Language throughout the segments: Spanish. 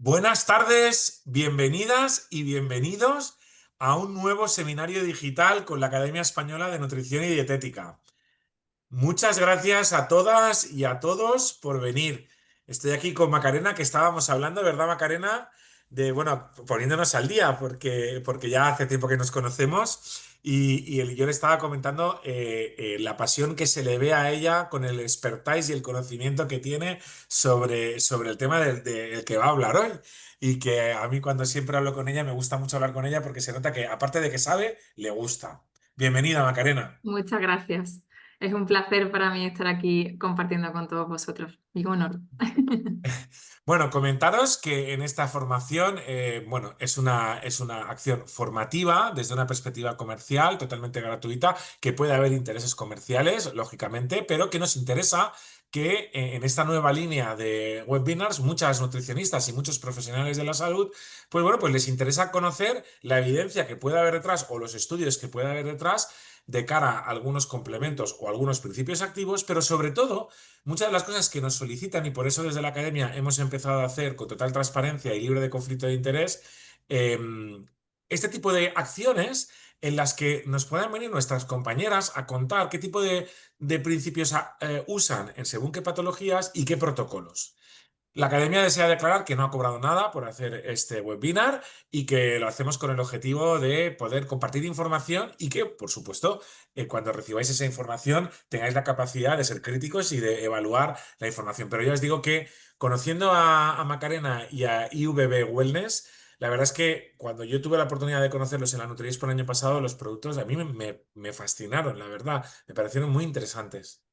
Buenas tardes, bienvenidas y bienvenidos a un nuevo seminario digital con la Academia Española de Nutrición y Dietética. Muchas gracias a todas y a todos por venir. Estoy aquí con Macarena, que estábamos hablando, ¿verdad, Macarena? Bueno, poniéndonos al día, porque ya hace tiempo que nos conocemos yo le estaba comentando la pasión que se le ve a ella con el expertise y el conocimiento que tiene sobre el tema del que va a hablar hoy. Y que a mí cuando siempre hablo con ella me gusta mucho hablar con ella porque se nota que aparte de que sabe, le gusta. Bienvenida, Macarena. Muchas gracias. Es un placer para mí estar aquí compartiendo con todos vosotros. Y un honor. Bueno, comentaros que en esta formación, bueno, es una acción formativa desde una perspectiva comercial, totalmente gratuita, que puede haber intereses comerciales, lógicamente, pero que nos interesa que en esta nueva línea de webinars, muchas nutricionistas y muchos profesionales de la salud, pues bueno, pues les interesa conocer la evidencia que puede haber detrás o los estudios que puede haber detrás de cara a algunos complementos o algunos principios activos, pero sobre todo muchas de las cosas que nos solicitan, y por eso desde la academia hemos empezado a hacer con total transparencia y libre de conflicto de interés, eh, este tipo de acciones en las que nos puedan venir nuestras compañeras a contar qué tipo de principios usan en según qué patologías y qué protocolos. La academia desea declarar que no ha cobrado nada por hacer este webinar y que lo hacemos con el objetivo de poder compartir información y que, por supuesto, cuando recibáis esa información tengáis la capacidad de ser críticos y de evaluar la información. Pero ya os digo que conociendo a Macarena y a IVB Wellness, la verdad es que cuando yo tuve la oportunidad de conocerlos en la NutriExpo el año pasado, los productos a mí me fascinaron, la verdad, me parecieron muy interesantes.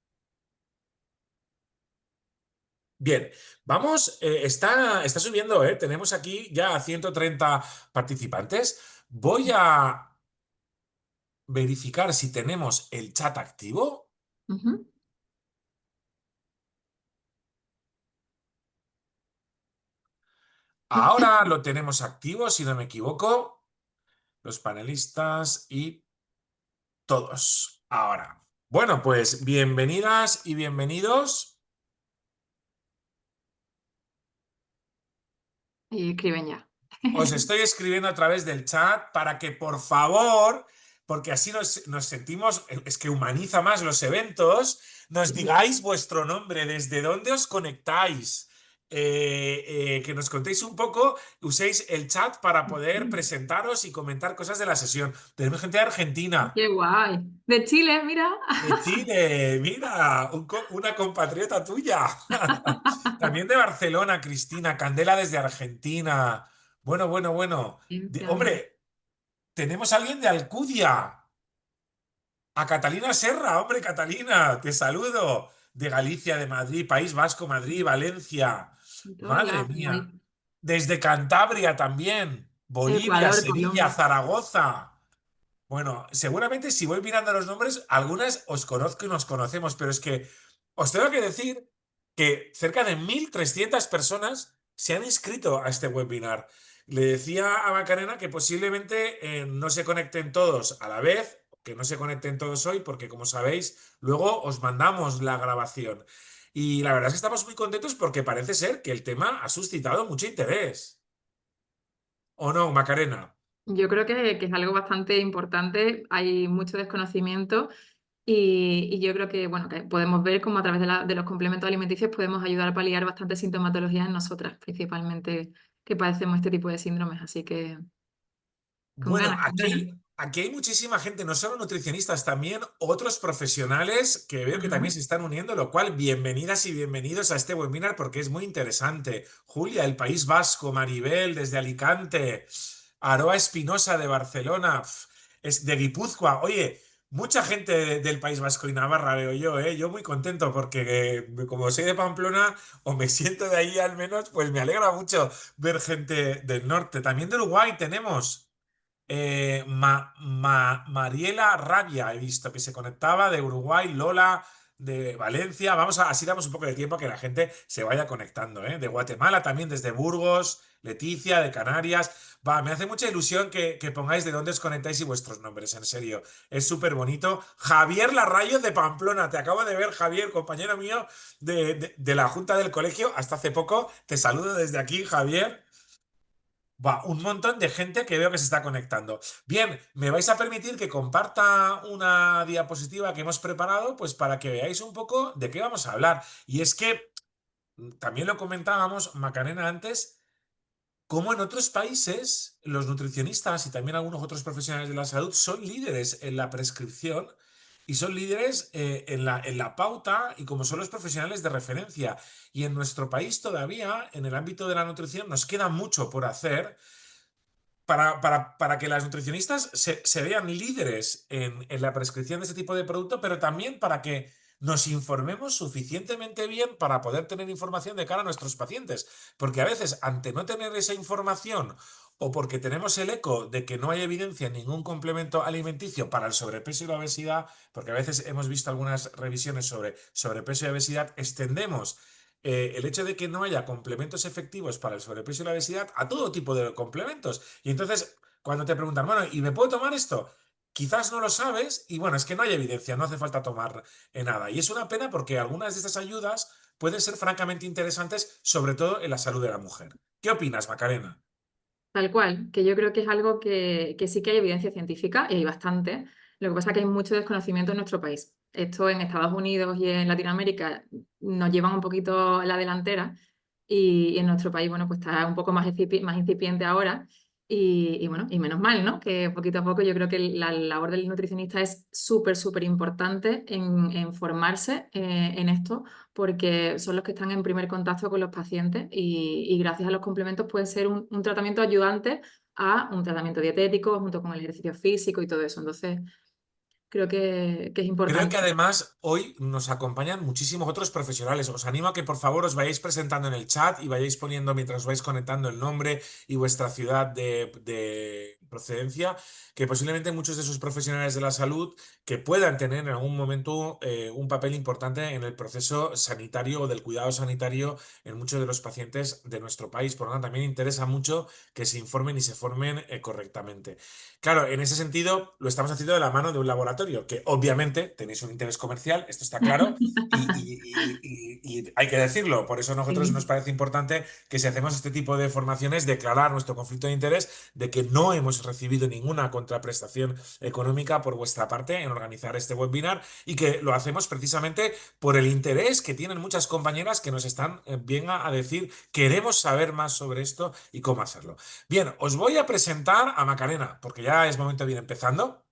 Bien, vamos, está subiendo, ¿eh? Tenemos aquí ya a 130 participantes. Voy a verificar si tenemos el chat activo. Ujú. Ahora lo tenemos activo, si no me equivoco. Los panelistas y todos. Ahora. Bueno, pues bienvenidas y bienvenidos. Y escriben ya. Os estoy escribiendo a través del chat para que por favor, porque así nos sentimos, es que humaniza más los eventos, nos digáis vuestro nombre, desde dónde os conectáis, que nos contéis un poco, uséis el chat para poder presentaros y comentar cosas de la sesión. Tenemos gente de Argentina, Qué guay. De Chile, mira. de Chile, mira, una compatriota tuya. También de Barcelona, Cristina, Candela desde Argentina. Bueno, bueno, bueno. También. Hombre, tenemos a alguien de Alcudia. A Catalina Serra, hombre, Catalina, te saludo. De Galicia, de Madrid, País Vasco, Madrid, Valencia. En todos Madre lados, mía. guay. Desde Cantabria también. Bolivia, Ecuador, Sevilla, Colombia. Zaragoza. Bueno, seguramente si voy mirando los nombres, algunas os conozco y nos conocemos, pero es que os tengo que decir que cerca de 1.300 personas se han inscrito a este webinar. Le decía a Macarena que posiblemente no se conecten todos a la vez, que no se conecten todos hoy, porque como sabéis, luego os mandamos la grabación. Y la verdad es que estamos muy contentos porque parece ser que el tema ha suscitado mucho interés. ¿O no, Macarena? Yo creo que es algo bastante importante. Hay mucho desconocimiento y yo creo que, bueno, que podemos ver cómo a través de los complementos alimenticios podemos ayudar a paliar bastante sintomatología en nosotras, principalmente que padecemos este tipo de síndromes. Así que con Bueno, ganas, con ganas. aquí hay muchísima gente, no solo nutricionistas, también otros profesionales que veo que Ajá. también se están uniendo, lo cual bienvenidas y bienvenidos a este webinar porque es muy interesante. Julia, del País Vasco, Maribel, desde Alicante, Aroa Espinosa de Barcelona, es de Guipúzcoa. Oye, mucha gente del País Vasco y Navarra veo yo, ¿eh? Yo muy contento porque como soy de Pamplona o me siento de ahí al menos, pues me alegra mucho ver gente del norte. También de Uruguay tenemos. Mariela Rabia, he visto que se conectaba de Uruguay, Lola de Valencia. Así damos un poco de tiempo a que la gente se vaya conectando, ¿eh? De Guatemala también, desde Burgos, Leticia, de Canarias. Va, me hace mucha ilusión que pongáis de dónde os conectáis y vuestros nombres, en serio. Es súper bonito. Javier Larrayo de Pamplona, te acabo de ver, Javier, compañero mío de la Junta del Colegio hasta hace poco. Te saludo desde aquí, Javier. Va, un montón de gente que veo que se está conectando. Bien, me vais a permitir que comparta una diapositiva que hemos preparado, pues para que veáis un poco de qué vamos a hablar. Y es que también lo comentábamos, Macarena, antes, como en otros países los nutricionistas y también algunos otros profesionales de la salud son líderes en la prescripción y son líderes en la pauta y como son los profesionales de referencia. Y en nuestro país todavía, en el ámbito de la nutrición, nos queda mucho por hacer para que las nutricionistas se vean líderes en la prescripción de ese tipo de producto, pero también para que nos informemos suficientemente bien para poder tener información de cara a nuestros pacientes. Porque a veces, ante no tener esa información o porque tenemos el eco de que no hay evidencia en ningún complemento alimenticio para el sobrepeso y la obesidad, porque a veces hemos visto algunas revisiones sobre sobrepeso y obesidad, extendemos el hecho de que no haya complementos efectivos para el sobrepeso y la obesidad a todo tipo de complementos. Y entonces, cuando te preguntan, bueno, ¿y me puedo tomar esto? Quizás no lo sabes y bueno, es que no hay evidencia, no hace falta tomar nada. Y es una pena porque algunas de estas ayudas pueden ser francamente interesantes, sobre todo en la salud de la mujer. ¿Qué opinas, Macarena? Tal cual, que yo creo que es algo que sí que hay evidencia científica y hay bastante. Lo que pasa es que hay mucho desconocimiento en nuestro país. Esto en Estados Unidos y en Latinoamérica nos llevan un poquito a la delantera y en nuestro país, bueno, pues está un poco más incipiente ahora y bueno, y menos mal, ¿no? Que poquito a poco yo creo que la labor del nutricionista es súper, súper importante en formarse en esto porque son los que están en primer contacto con los pacientes y gracias a los complementos puede ser un tratamiento ayudante a un tratamiento dietético junto con el ejercicio físico y todo eso. Entonces, creo que es Creo que importante. además hoy nos acompañan muchísimos otros profesionales. Os animo a que por favor os vayáis presentando en el chat y vayáis poniendo mientras os vais conectando el nombre y vuestra ciudad de procedencia, que posiblemente muchos de esos profesionales de la salud que puedan tener en algún momento un papel importante en el proceso sanitario o del cuidado sanitario en muchos de los pacientes de nuestro país. Por lo tanto, también interesa mucho que se informen y se formen correctamente. Claro, en ese sentido lo estamos haciendo de la mano de un laboratorio que obviamente tenéis un interés comercial, esto está claro, y hay que decirlo. Por eso a nosotros nos Sí. parece importante que si hacemos este tipo de formaciones, declarar nuestro conflicto de interés de que no hemos recibido ninguna contraprestación económica por vuestra parte en organizar este webinar y que lo hacemos precisamente por el interés que tienen muchas compañeras que nos están bien a decir, queremos saber más sobre esto y cómo hacerlo. Bien, os voy a presentar a Macarena, porque ya es momento de ir empezando.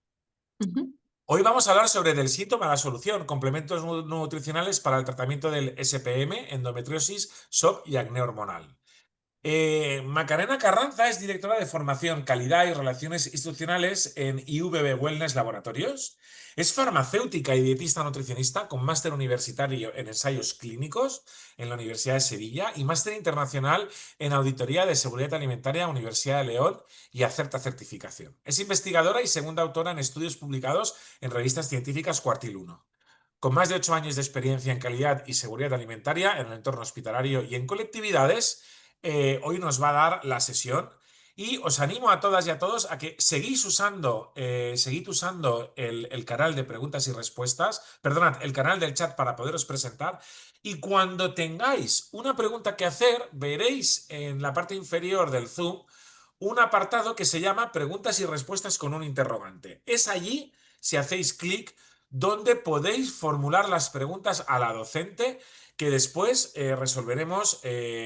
Ujú. Hoy vamos a hablar sobre del síntoma a la solución, complementos nutricionales para el tratamiento del SPM, endometriosis, SOP y acné hormonal. Macarena Carranza es directora de Formación, Calidad y Relaciones Institucionales en IVB Wellness Laboratorios. Es farmacéutica y dietista nutricionista con máster universitario en ensayos clínicos en la Universidad de Sevilla y máster internacional en auditoría de seguridad alimentaria, Universidad de León y Acerta Certificación. Es investigadora y segunda autora en estudios publicados en revistas científicas Cuartil 1. Con más de 8 años de experiencia en calidad y seguridad alimentaria en el entorno hospitalario y en colectividades, hoy nos va a dar la sesión. Y os animo a todas y a todos a que seguid usando el canal de preguntas y respuestas, perdonad, el canal del chat para poderos presentar. Y cuando tengáis una pregunta que hacer, veréis en la parte inferior del Zoom un apartado que se llama Preguntas y respuestas con un interrogante. Es allí, si hacéis clic, donde podéis formular las preguntas a la docente que después resolveremos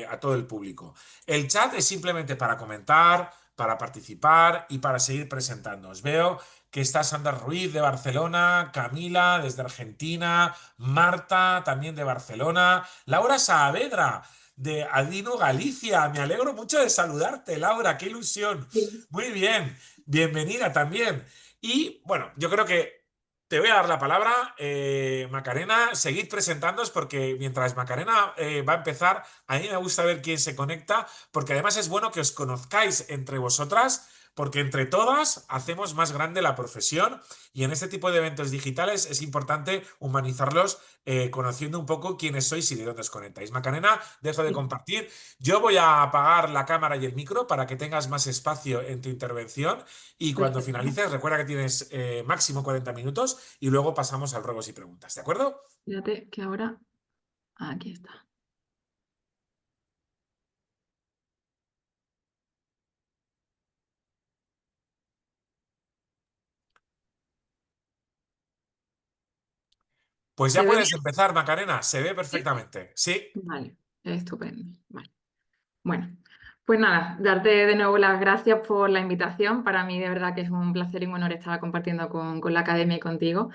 a todo el público. El chat es simplemente para comentar, para participar y para seguir presentando. Os veo que está Sandra Ruiz de Barcelona, Camila desde Argentina, Marta también de Barcelona, Laura Saavedra de Adino Galicia. Me alegro mucho de saludarte, Laura, qué ilusión. Sí. Muy bien, bienvenida también. Y bueno, yo creo que te voy a dar la palabra, Macarena. Seguid presentándoos porque mientras Macarena va a empezar, a mí me gusta ver quién se conecta, porque además es bueno que os conozcáis entre vosotras, porque entre todas hacemos más grande la profesión y en este tipo de eventos digitales es importante humanizarlos conociendo un poco quiénes sois y de dónde os conectáis. Macarena, dejo de Sí. compartir. Yo voy a apagar la cámara y el micro para que tengas más espacio en tu intervención y cuando Perfecto. finalices recuerda que tienes máximo 40 minutos y luego pasamos al ruegos y preguntas, ¿de acuerdo? Fíjate que ahora, aquí está. Pues ya ¿Se ve puedes bien? empezar, Macarena, se ve Sí. perfectamente. Sí. Vale, estupendo. Vale. Bueno, pues nada, darte de nuevo las gracias por la invitación. Para mí de verdad que es un placer y un honor estar compartiendo con la academia y contigo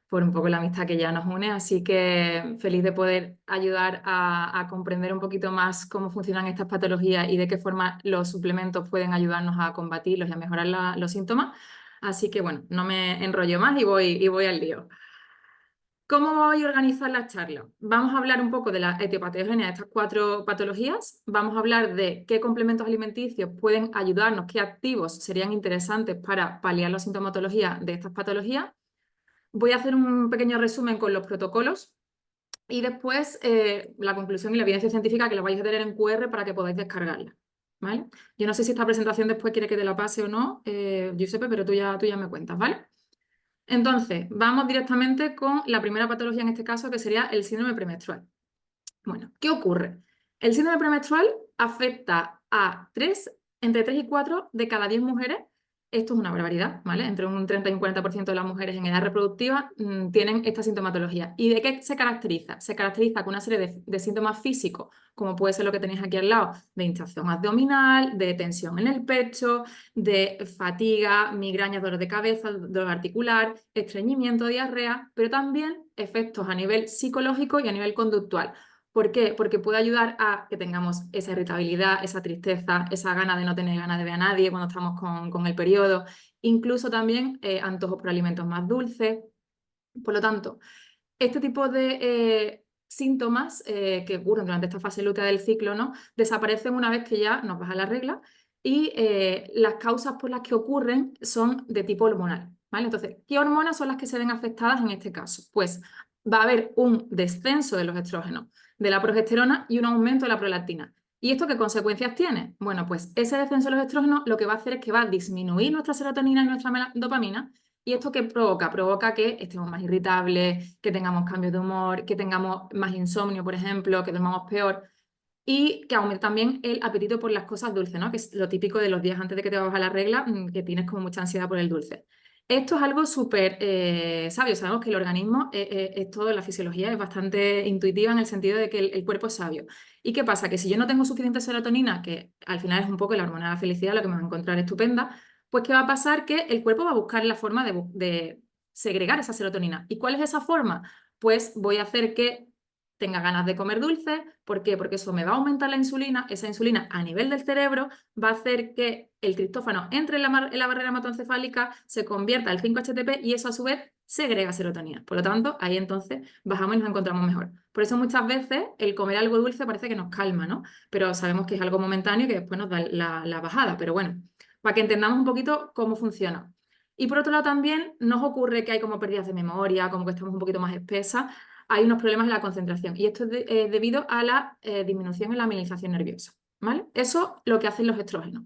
por un poco la amistad que ya nos une. Así que feliz de poder ayudar a comprender un poquito más cómo funcionan estas patologías y de qué forma los suplementos pueden ayudarnos a combatirlos y a mejorar los síntomas. Así que bueno, no me enrollo más y voy al lío. ¿Cómo voy a organizar la charla? Vamos a hablar un poco de la etiopatogenia de estas 4 patologías. Vamos a hablar de qué complementos alimenticios pueden ayudarnos, qué activos serían interesantes para paliar la sintomatología de estas patologías. Voy a hacer un pequeño resumen con los protocolos y después la conclusión y la evidencia científica que la vais a tener en QR para que podáis descargarla. ¿Vale? Yo no sé si esta presentación después quiere que te la pase o no, Giuseppe, pero tú ya me cuentas, ¿vale? Entonces, vamos directamente con la primera patología en este caso, que sería el síndrome premenstrual. Bueno, ¿qué ocurre? El síndrome premenstrual afecta a entre 3 y 4 de cada 10 mujeres. Esto es una barbaridad, ¿vale? Entre un 30 y un 40% de las mujeres en edad reproductiva tienen esta sintomatología. ¿Y de qué se caracteriza? Se caracteriza con una serie de síntomas físicos, como puede ser lo que tenéis aquí al lado, de hinchazón abdominal, de tensión en el pecho, de fatiga, migrañas, dolor de cabeza, dolor articular, estreñimiento, diarrea, pero también efectos a nivel psicológico y a nivel conductual. ¿Por qué? Porque puede ayudar a que tengamos esa irritabilidad, esa tristeza, esa gana de no tener ganas de ver a nadie cuando estamos con el periodo, incluso también antojos por alimentos más dulces. Por lo tanto, este tipo de síntomas que ocurren durante esta fase lútea del ciclo, ¿no? Desaparecen una vez que ya nos baja la regla y las causas por las que ocurren son de tipo hormonal, ¿vale? Entonces, ¿qué hormonas son las que se ven afectadas en este caso? Pues va a haber un descenso de los estrógenos, de la progesterona y un aumento de la prolactina. ¿Y esto qué consecuencias tiene? Bueno, pues ese descenso de los estrógenos lo que va a hacer es que va a disminuir nuestra serotonina y nuestra dopamina. ¿Y esto qué provoca? Provoca que estemos más irritables, que tengamos cambios de humor, que tengamos más insomnio, por ejemplo, que dormamos peor y que aumente también el apetito por las cosas dulces, ¿no? Que es lo típico de los días antes de que te vayas a la regla, que tienes como mucha ansiedad por el dulce. Esto es algo súper sabio, sabemos que el organismo es todo, la fisiología es bastante intuitiva en el sentido de que el cuerpo es sabio. ¿Y qué pasa? Que si yo no tengo suficiente serotonina, que al final es un poco la hormona de la felicidad, lo que me va a encontrar estupenda, pues ¿qué va a pasar? Que el cuerpo va a buscar la forma de segregar esa serotonina. ¿Y cuál es esa forma? Pues voy a hacer que tenga ganas de comer dulce. ¿Por qué? Porque eso me va a aumentar la insulina. Esa insulina a nivel del cerebro va a hacer que el triptófano entre en la barrera hematoencefálica, se convierta al 5-HTP y eso a su vez segrega serotonina. Por lo tanto, ahí entonces bajamos y nos encontramos mejor. Por eso muchas veces el comer algo dulce parece que nos calma, ¿no? Pero sabemos que es algo momentáneo y que después nos da la bajada. Pero bueno, para que entendamos un poquito cómo funciona. Y por otro lado también nos ocurre que hay como pérdidas de memoria, como que estamos un poquito más espesas, hay unos problemas en la concentración y esto es debido a la disminución en la mielinización nerviosa, ¿vale? Eso es lo que hacen los estrógenos.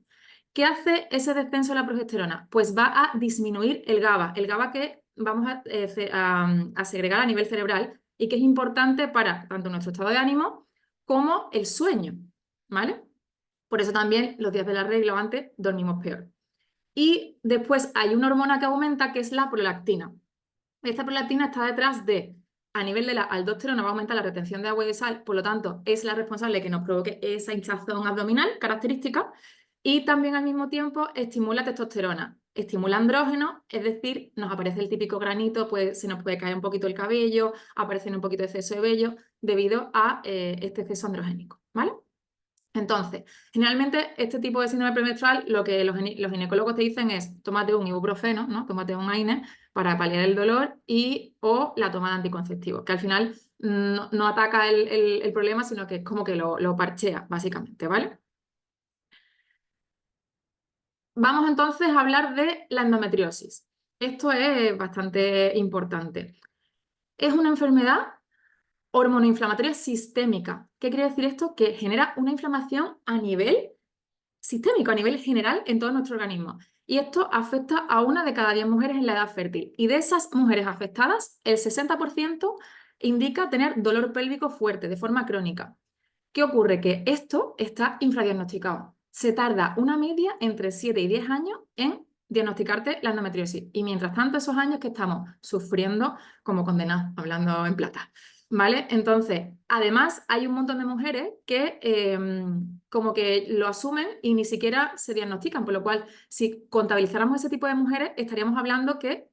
¿Qué hace ese descenso de la progesterona? Pues va a disminuir el GABA que vamos a segregar a nivel cerebral y que es importante para tanto nuestro estado de ánimo como el sueño, ¿vale? Por eso también los días de la regla o antes dormimos peor. Y después hay una hormona que aumenta que es la prolactina. Esta prolactina está detrás a nivel de la aldosterona, va a aumentar la retención de agua y de sal, por lo tanto, es la responsable de que nos provoque esa hinchazón abdominal característica y también al mismo tiempo estimula testosterona, estimula andrógeno, es decir, nos aparece el típico granito, pues se nos puede caer un poquito el cabello, aparece un poquito de exceso de vello debido a este exceso androgénico, ¿vale? Entonces, generalmente este tipo de síndrome premenstrual, lo que los ginecólogos te dicen es tómate un ibuprofeno, ¿no? Tómate un AINE para paliar el dolor o la toma de anticonceptivos, que al final no ataca el problema, sino que es como que lo parchea, básicamente, ¿vale? Vamos entonces a hablar de la endometriosis. Esto es bastante importante. Es una enfermedad hormonoinflamatoria sistémica. ¿Qué quiere decir esto? Que genera una inflamación a nivel sistémico, a nivel general en todo nuestro organismo. Y esto afecta a 1 de cada 10 mujeres en la edad fértil. Y de esas mujeres afectadas, el 60% indica tener dolor pélvico fuerte, de forma crónica. ¿Qué ocurre? Que esto está infradiagnosticado. Se tarda una media entre 7 y 10 años en diagnosticarte la endometriosis. Y mientras tanto, esos años que estamos sufriendo como condenados, hablando en plata. ¿Vale? Entonces, además hay un montón de mujeres que como que lo asumen y ni siquiera se diagnostican, por lo cual si contabilizáramos ese tipo de mujeres estaríamos hablando que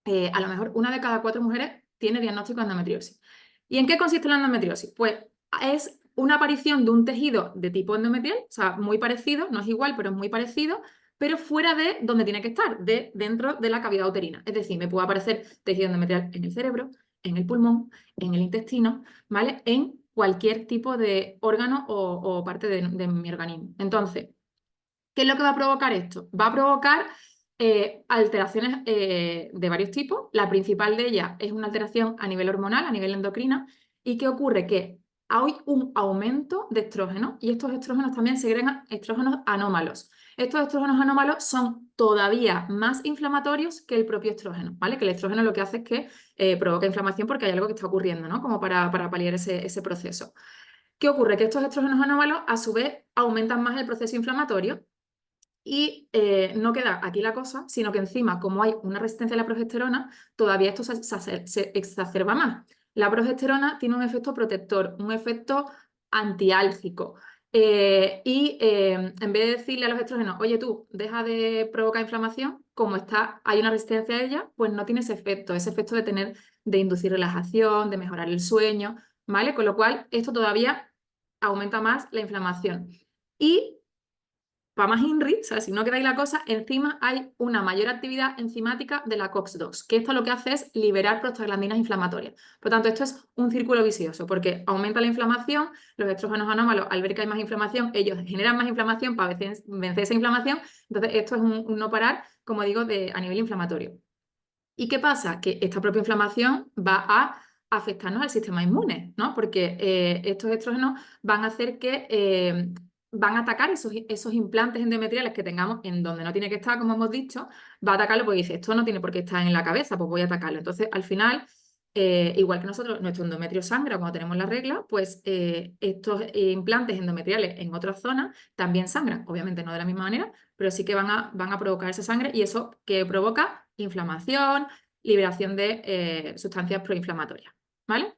a lo mejor una de cada 4 mujeres tiene diagnóstico de endometriosis. ¿Y en qué consiste la endometriosis? Pues es una aparición de un tejido de tipo endometrial, o sea, muy parecido, no es igual, pero es muy parecido, pero fuera de donde tiene que estar, dentro de la cavidad uterina. Es decir, me puede aparecer tejido endometrial en el cerebro, en el pulmón, en el intestino, ¿vale? En cualquier tipo de órgano o parte de mi organismo. Entonces, ¿qué es lo que va a provocar esto? Va a provocar alteraciones de varios tipos. La principal de ellas es una alteración a nivel hormonal, a nivel endocrina. ¿Y qué ocurre? Que hay un aumento de estrógenos y estos estrógenos también segregan estrógenos anómalos. Estos estrógenos anómalos son todavía más inflamatorios que el propio estrógeno, ¿vale? Que el estrógeno lo que hace es que provoca inflamación porque hay algo que está ocurriendo, ¿no? Como para paliar ese proceso. ¿Qué ocurre? Que estos estrógenos anómalos a su vez aumentan más el proceso inflamatorio y no queda aquí la cosa, sino que encima, como hay una resistencia a la progesterona, todavía esto se exacerba más. La progesterona tiene un efecto protector, un efecto antiálgico. En vez de decirle a los estrógenos, oye tú, deja de provocar inflamación, como hay una resistencia a ella, pues no tiene ese efecto de inducir relajación, de mejorar el sueño, ¿vale? Con lo cual, esto todavía aumenta más la inflamación. Y para más INRI, o sea, si no queda ahí la cosa, encima hay una mayor actividad enzimática de la COX-2, que esto lo que hace es liberar prostaglandinas inflamatorias. Por lo tanto, esto es un círculo vicioso, porque aumenta la inflamación, los estrógenos anómalos, al ver que hay más inflamación, ellos generan más inflamación para vencer esa inflamación, entonces esto es un no parar, como digo, a nivel inflamatorio. ¿Y qué pasa? Que esta propia inflamación va a afectarnos al sistema inmune, ¿no? Porque estos estrógenos van a hacer que van a atacar esos implantes endometriales que tengamos en donde no tiene que estar, como hemos dicho, va a atacarlo porque dice, esto no tiene por qué estar en la cabeza, pues voy a atacarlo. Entonces, al final, igual que nosotros, nuestro endometrio sangra cuando tenemos la regla, pues estos implantes endometriales en otras zonas también sangran, obviamente no de la misma manera, pero sí que van a provocar esa sangre y eso que provoca inflamación, liberación de sustancias proinflamatorias, ¿vale?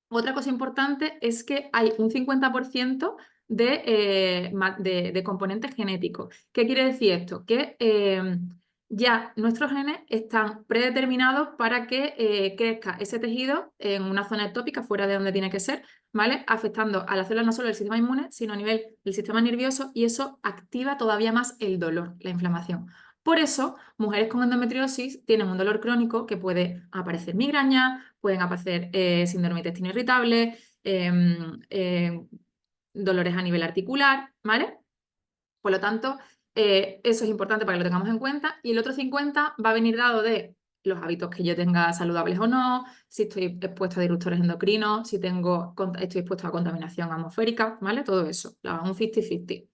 Otra cosa importante es que hay un 50% de componentes genéticos. ¿Qué quiere decir esto? Que ya nuestros genes están predeterminados para que crezca ese tejido en una zona ectópica fuera de donde tiene que ser, ¿vale? Afectando a las células no solo del sistema inmune, sino a nivel del sistema nervioso y eso activa todavía más el dolor, la inflamación. Por eso, mujeres con endometriosis tienen un dolor crónico que puede aparecer migraña, pueden aparecer síndrome de intestino irritable, dolores a nivel articular, ¿vale? Por lo tanto, eso es importante para que lo tengamos en cuenta. Y el otro 50 va a venir dado de los hábitos que yo tenga saludables o no, si estoy expuesta a disruptores endocrinos, si estoy expuesta a contaminación atmosférica, ¿vale? Todo eso, un 50-50.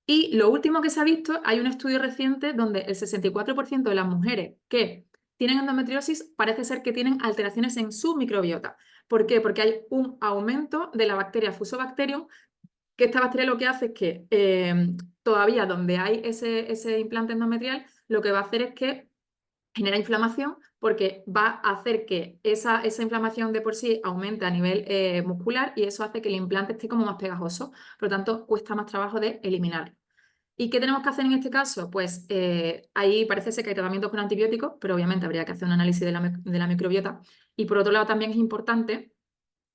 Y lo último que se ha visto, hay un estudio reciente donde el 64% de las mujeres que tienen endometriosis parece ser que tienen alteraciones en su microbiota. ¿Por qué? Porque hay un aumento de la bacteria Fusobacterium, que esta bacteria lo que hace es que todavía donde hay ese implante endometrial, lo que va a hacer es que genera inflamación porque va a hacer que esa inflamación de por sí aumente a nivel muscular y eso hace que el implante esté como más pegajoso. Por lo tanto, cuesta más trabajo de eliminarlo. ¿Y qué tenemos que hacer en este caso? Pues ahí parece ser que hay tratamientos con antibióticos, pero obviamente habría que hacer un análisis de la microbiota. Y por otro lado también es importante,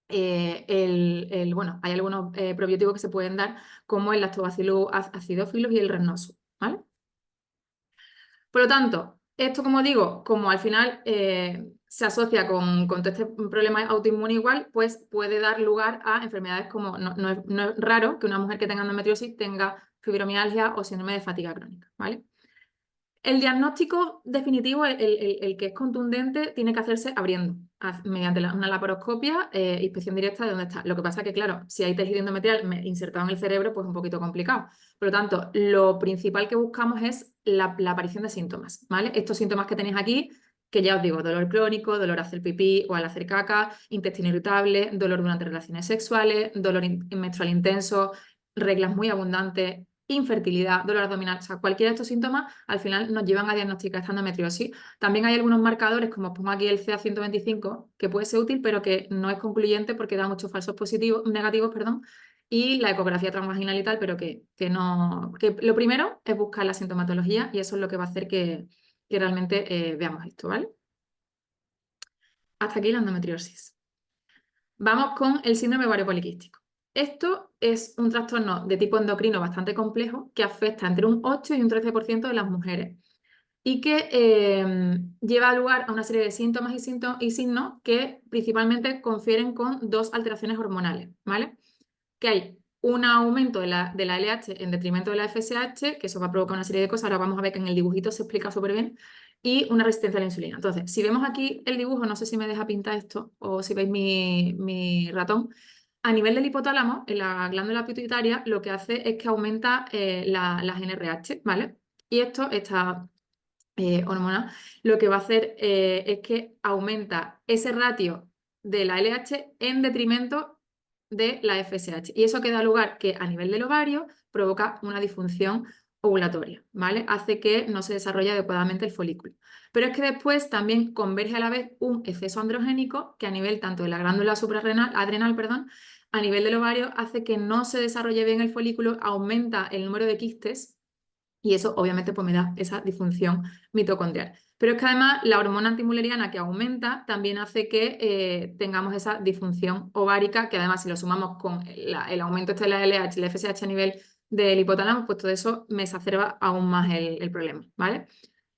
bueno, hay algunos probióticos que se pueden dar, como el Lactobacillus acidophilus y el Rhamnosus, ¿vale? Por lo tanto, esto, como digo, como al final se asocia con todo este problema autoinmune igual, pues puede dar lugar a enfermedades como, no es raro que una mujer que tenga endometriosis tenga fibromialgia o síndrome de fatiga crónica, ¿vale? El diagnóstico definitivo, el que es contundente, tiene que hacerse abriendo, mediante una laparoscopia, inspección directa de dónde está. Lo que pasa es que, claro, si hay tejido endometrial insertado en el cerebro, pues es un poquito complicado. Por lo tanto, lo principal que buscamos es la aparición de síntomas, ¿vale? Estos síntomas que tenéis aquí, que ya os digo, dolor crónico, dolor al hacer pipí o al hacer caca, intestino irritable, dolor durante relaciones sexuales, dolor menstrual intenso, reglas muy abundantes, infertilidad, dolor abdominal, o sea, cualquiera de estos síntomas al final nos llevan a diagnosticar esta endometriosis. También hay algunos marcadores, como pongo aquí el CA 125, que puede ser útil, pero que no es concluyente porque da muchos falsos positivos, negativos, perdón, y la ecografía transvaginal y tal, pero que no, que lo primero es buscar la sintomatología y eso es lo que va a hacer que realmente veamos esto, ¿vale? Hasta aquí la endometriosis. Vamos con el síndrome ovario poliquístico. Esto es un trastorno de tipo endocrino bastante complejo que afecta entre un 8 y un 13% de las mujeres y que lleva lugar a una serie de síntomas y signos que principalmente confieren con dos alteraciones hormonales, ¿vale? Que hay un aumento de la LH en detrimento de la FSH, que eso va a provocar una serie de cosas, ahora vamos a ver que en el dibujito se explica súper bien, y una resistencia a la insulina. Entonces, si vemos aquí el dibujo, no sé si me deja pintar esto o si veis mi ratón, a nivel del hipotálamo, en la glándula pituitaria, lo que hace es que aumenta las NRH, ¿vale? Y esta hormona, lo que va a hacer es que aumenta ese ratio de la LH en detrimento de la FSH. Y eso que da lugar que a nivel del ovario provoca una disfunción ovulatoria, ¿vale? Hace que no se desarrolle adecuadamente el folículo. Pero es que después también converge a la vez un exceso androgénico que a nivel tanto de la glándula suprarrenal, adrenal, perdón, a nivel del ovario hace que no se desarrolle bien el folículo, aumenta el número de quistes y eso obviamente pues me da esa disfunción mitocondrial. Pero es que además la hormona antimuleriana que aumenta también hace que tengamos esa disfunción ovárica, que además si lo sumamos con el aumento de la LH y la FSH a nivel del hipotálamo, pues todo eso me exacerba aún más el problema, ¿vale?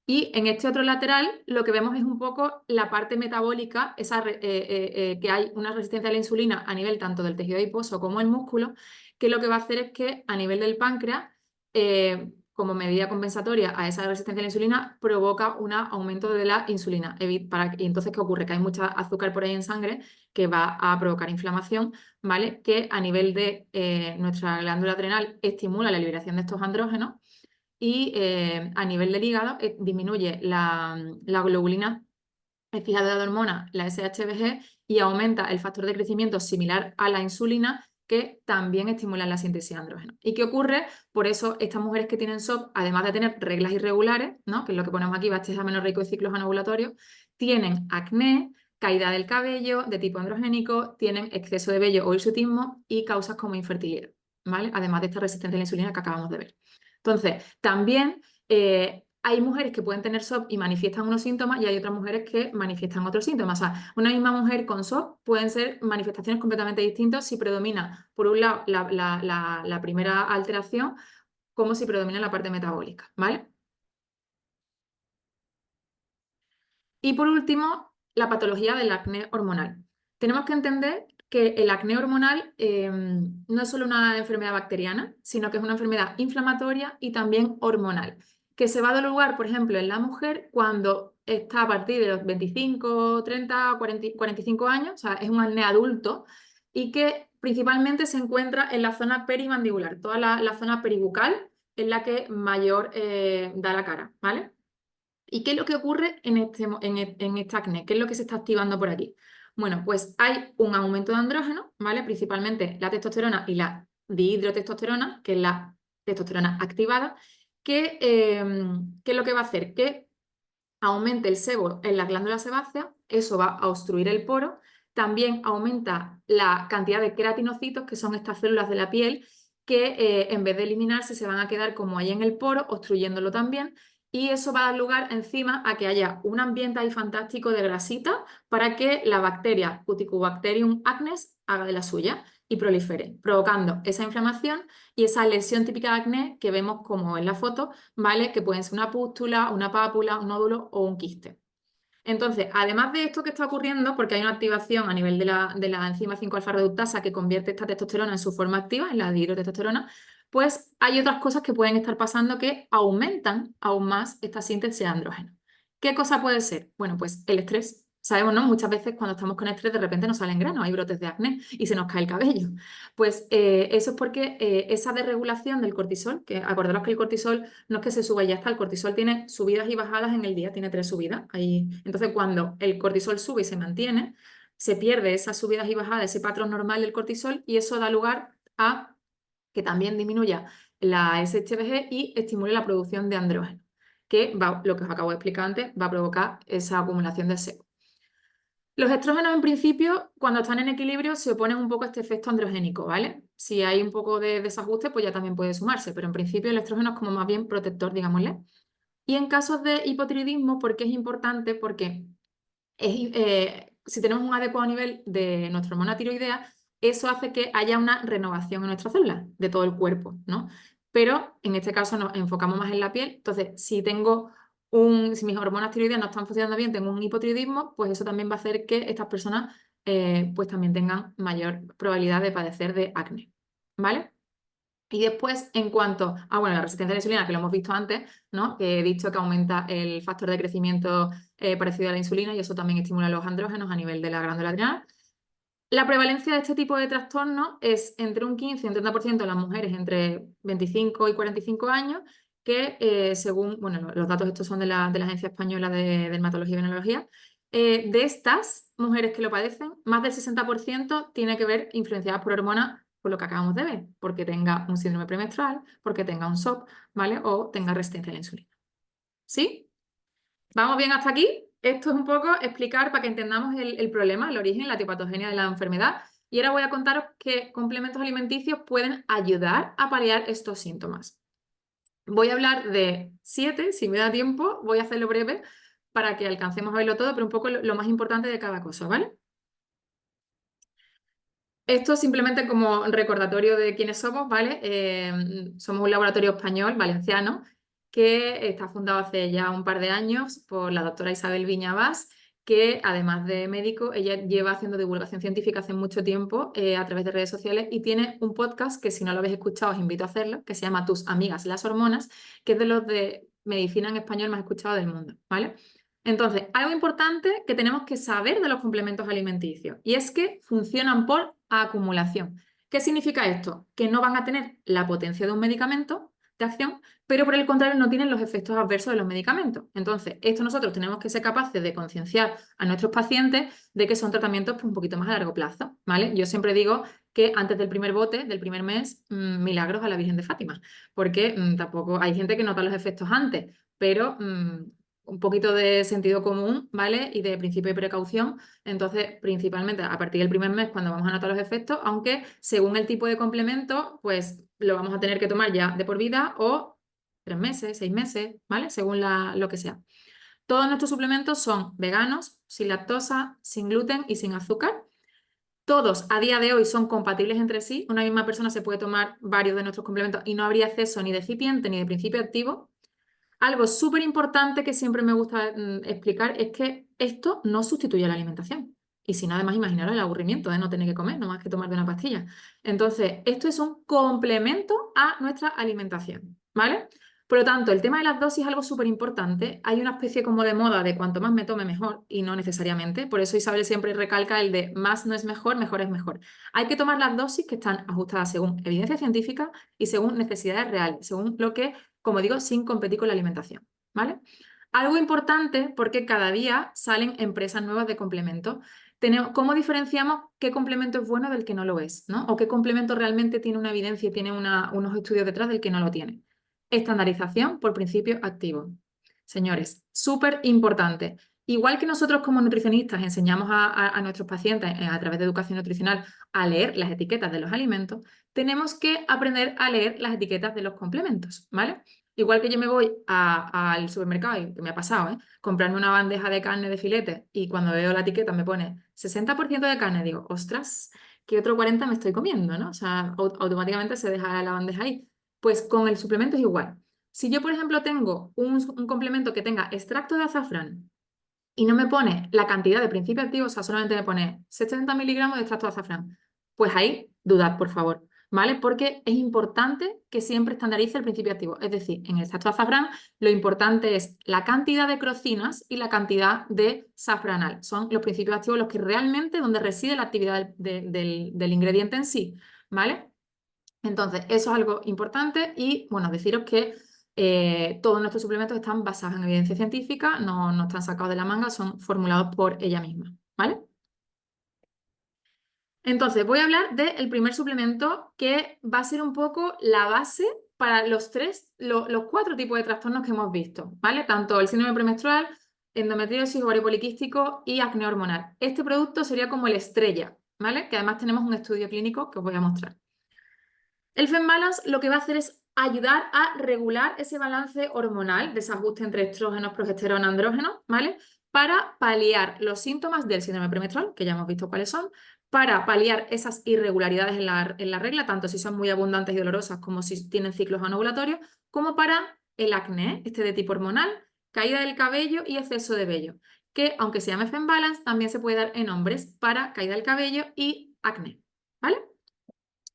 Y en este otro lateral lo que vemos es un poco la parte metabólica, que hay una resistencia a la insulina a nivel tanto del tejido adiposo como el músculo, que lo que va a hacer es que a nivel del páncreas, como medida compensatoria a esa resistencia a la insulina, provoca un aumento de la insulina. Y entonces, ¿qué ocurre? Que hay mucha azúcar por ahí en sangre que va a provocar inflamación, ¿vale? Que a nivel de nuestra glándula adrenal estimula la liberación de estos andrógenos y a nivel del hígado disminuye la globulina fijadora de hormona, la SHBG, y aumenta el factor de crecimiento similar a la insulina, que también estimulan la síntesis de andrógeno. ¿Y qué ocurre? Por eso estas mujeres que tienen SOP, además de tener reglas irregulares, ¿no? Que es lo que ponemos aquí, baches amenorreico y ciclos anovulatorios, tienen acné, caída del cabello de tipo androgénico, tienen exceso de vello o hirsutismo y causas como infertilidad, ¿vale? Además de esta resistencia a la insulina que acabamos de ver. Entonces, también hay mujeres que pueden tener SOP y manifiestan unos síntomas y hay otras mujeres que manifiestan otros síntomas. O sea, una misma mujer con SOP pueden ser manifestaciones completamente distintas si predomina, por un lado, la primera alteración, como si predomina la parte metabólica, ¿vale? Y por último, la patología del acné hormonal. Tenemos que entender que el acné hormonal no es solo una enfermedad bacteriana, sino que es una enfermedad inflamatoria y también hormonal, que se va a dar lugar, por ejemplo, en la mujer cuando está a partir de los 25, 30, 40, 45 años, o sea, es un acné adulto y que principalmente se encuentra en la zona perimandibular, toda la zona peribucal es la que mayor da la cara, ¿vale? ¿Y qué es lo que ocurre en este acné? ¿Qué es lo que se está activando por aquí? Bueno, pues hay un aumento de andrógeno, ¿vale? Principalmente la testosterona y la dihidrotestosterona, que es la testosterona activada, que es lo que va a hacer que aumente el sebo en la glándula sebácea, eso va a obstruir el poro, también aumenta la cantidad de queratinocitos, que son estas células de la piel, que en vez de eliminarse se van a quedar como ahí en el poro, obstruyéndolo también, y eso va a dar lugar encima a que haya un ambiente ahí fantástico de grasita para que la bacteria Cuticubacterium acnes haga de la suya y prolifere, provocando esa inflamación y esa lesión típica de acné que vemos como en la foto, ¿vale? Que pueden ser una pústula, una pápula, un nódulo o un quiste. Entonces, además de esto que está ocurriendo, porque hay una activación a nivel de la enzima 5-alfa reductasa que convierte esta testosterona en su forma activa, en la dihidrotestosterona, pues hay otras cosas que pueden estar pasando que aumentan aún más esta síntesis de andrógeno. ¿Qué cosa puede ser? Bueno, pues el estrés. Sabemos, ¿no? Muchas veces cuando estamos con estrés de repente nos salen granos, hay brotes de acné y se nos cae el cabello. Pues eso es porque esa desregulación del cortisol, que acordaros que el cortisol no es que se suba y ya está, el cortisol tiene subidas y bajadas en el día, tiene 3 subidas. Ahí. Entonces, cuando el cortisol sube y se mantiene, se pierde esas subidas y bajadas, ese patrón normal del cortisol, y eso da lugar a que también disminuya la SHBG y estimule la producción de andrógenos, que va, lo que os acabo de explicar antes, va a provocar esa acumulación de sebo. Los estrógenos, en principio, cuando están en equilibrio, se oponen un poco a este efecto androgénico, ¿vale? Si hay un poco de desajuste, pues ya también puede sumarse, pero en principio el estrógeno es como más bien protector, digámosle. Y en casos de hipotiroidismo, ¿por qué es importante? Porque si tenemos un adecuado nivel de nuestra hormona tiroidea, eso hace que haya una renovación en nuestras células de todo el cuerpo, ¿no? Pero en este caso nos enfocamos más en la piel. Entonces, si mis hormonas tiroideas no están funcionando bien, tengo un hipotiroidismo, pues eso también va a hacer que estas personas pues también tengan mayor probabilidad de padecer de acné, ¿vale? Y después, en cuanto a la resistencia a la insulina, que lo hemos visto antes, ¿no? Que he dicho que aumenta el factor de crecimiento parecido a la insulina y eso también estimula los andrógenos a nivel de la glándula adrenal. La prevalencia de este tipo de trastornos es entre un 15 y un 30% en las mujeres entre 25 y 45 años, que según, los datos estos son de la Agencia Española de Dermatología y Venenología, de estas mujeres que lo padecen, más del 60% tiene que ver influenciadas por hormonas, por lo que acabamos de ver, porque tenga un síndrome premenstrual, porque tenga un SOP, ¿vale? O tenga resistencia a la insulina. ¿Sí? ¿Vamos bien hasta aquí? Esto es un poco explicar para que entendamos el problema, el origen, la etiopatogenia de la enfermedad. Y ahora voy a contaros qué complementos alimenticios pueden ayudar a paliar estos síntomas. Voy a hablar de 7, si me da tiempo, voy a hacerlo breve para que alcancemos a verlo todo, pero un poco lo más importante de cada cosa, ¿vale? Esto simplemente como recordatorio de quiénes somos, ¿vale? Somos un laboratorio español, valenciano, que está fundado hace ya un par de años por la doctora Isabel Viñavás, que además de médico, ella lleva haciendo divulgación científica hace mucho tiempo a través de redes sociales y tiene un podcast que si no lo habéis escuchado os invito a hacerlo, que se llama Tus amigas las hormonas, que es de los de medicina en español más escuchado del mundo, ¿vale? Entonces, algo importante que tenemos que saber de los complementos alimenticios y es que funcionan por acumulación. ¿Qué significa esto? Que no van a tener la potencia de un medicamento de acción, pero por el contrario no tienen los efectos adversos de los medicamentos. Entonces, esto nosotros tenemos que ser capaces de concienciar a nuestros pacientes de que son tratamientos pues, un poquito más a largo plazo, ¿vale? Yo siempre digo que antes del primer bote, del primer mes, milagros a la Virgen de Fátima, porque tampoco hay gente que nota los efectos antes, pero un poquito de sentido común, ¿vale? Y de principio de precaución. Entonces, principalmente a partir del primer mes, cuando vamos a notar los efectos, aunque según el tipo de complemento, pues lo vamos a tener que tomar ya de por vida o 3 meses, 6 meses, ¿vale? Según lo que sea. Todos nuestros suplementos son veganos, sin lactosa, sin gluten y sin azúcar. Todos a día de hoy son compatibles entre sí. Una misma persona se puede tomar varios de nuestros complementos y no habría exceso ni de excipiente ni de principio activo. Algo súper importante que siempre me gusta explicar es que esto no sustituye la alimentación. Y si no, además, imaginaros el aburrimiento de no tener que comer, no más que tomar de una pastilla. Entonces, esto es un complemento a nuestra alimentación, ¿vale? Por lo tanto, el tema de las dosis es algo súper importante. Hay una especie como de moda de cuanto más me tome mejor y no necesariamente. Por eso Isabel siempre recalca el de más no es mejor, mejor es mejor. Hay que tomar las dosis que están ajustadas según evidencia científica y según necesidades reales, según lo que como digo, sin competir con la alimentación, ¿vale? Algo importante porque cada día salen empresas nuevas de complementos. ¿Cómo diferenciamos qué complemento es bueno del que no lo es, ¿no? O qué complemento realmente tiene una evidencia y tiene unos estudios detrás del que no lo tiene? Estandarización por principio activo. Señores, súper importante. Igual que nosotros como nutricionistas enseñamos a nuestros pacientes a través de educación nutricional a leer las etiquetas de los alimentos, tenemos que aprender a leer las etiquetas de los complementos, ¿vale? Igual que yo me voy al supermercado, y que me ha pasado, comprarme una bandeja de carne de filete y cuando veo la etiqueta me pone 60% de carne, digo, ostras, ¿qué otro 40 me estoy comiendo, ¿no? O sea, automáticamente se deja la bandeja ahí. Pues con el suplemento es igual. Si yo, por ejemplo, tengo un complemento que tenga extracto de azafrán y no me pone la cantidad de principio activo, o sea, solamente me pone 70 miligramos de extracto de azafrán, pues ahí dudad, por favor, ¿vale? Porque es importante que siempre estandarice el principio activo. Es decir, en el extracto de azafrán lo importante es la cantidad de crocinas y la cantidad de safranal. Son los principios activos los que realmente donde reside la actividad del ingrediente en sí, ¿vale? Entonces, eso es algo importante y, bueno, deciros que todos nuestros suplementos están basados en evidencia científica, no están sacados de la manga, son formulados por ella misma, ¿vale? Entonces, voy a hablar del primer suplemento que va a ser un poco la base para los cuatro tipos de trastornos que hemos visto, ¿vale? Tanto el síndrome premenstrual, endometriosis, ovario poliquístico y acné hormonal. Este producto sería como el estrella, ¿vale? Que además tenemos un estudio clínico que os voy a mostrar. El FemBalance lo que va a hacer es ayudar a regular ese balance hormonal, desajuste entre estrógenos, progesterona, andrógenos, ¿vale? Para paliar los síntomas del síndrome premenstrual, que ya hemos visto cuáles son, para paliar esas irregularidades en la regla, tanto si son muy abundantes y dolorosas como si tienen ciclos anovulatorios, como para el acné, este de tipo hormonal, caída del cabello y exceso de vello, que aunque se llame FemBalance, también se puede dar en hombres para caída del cabello y acné, ¿vale?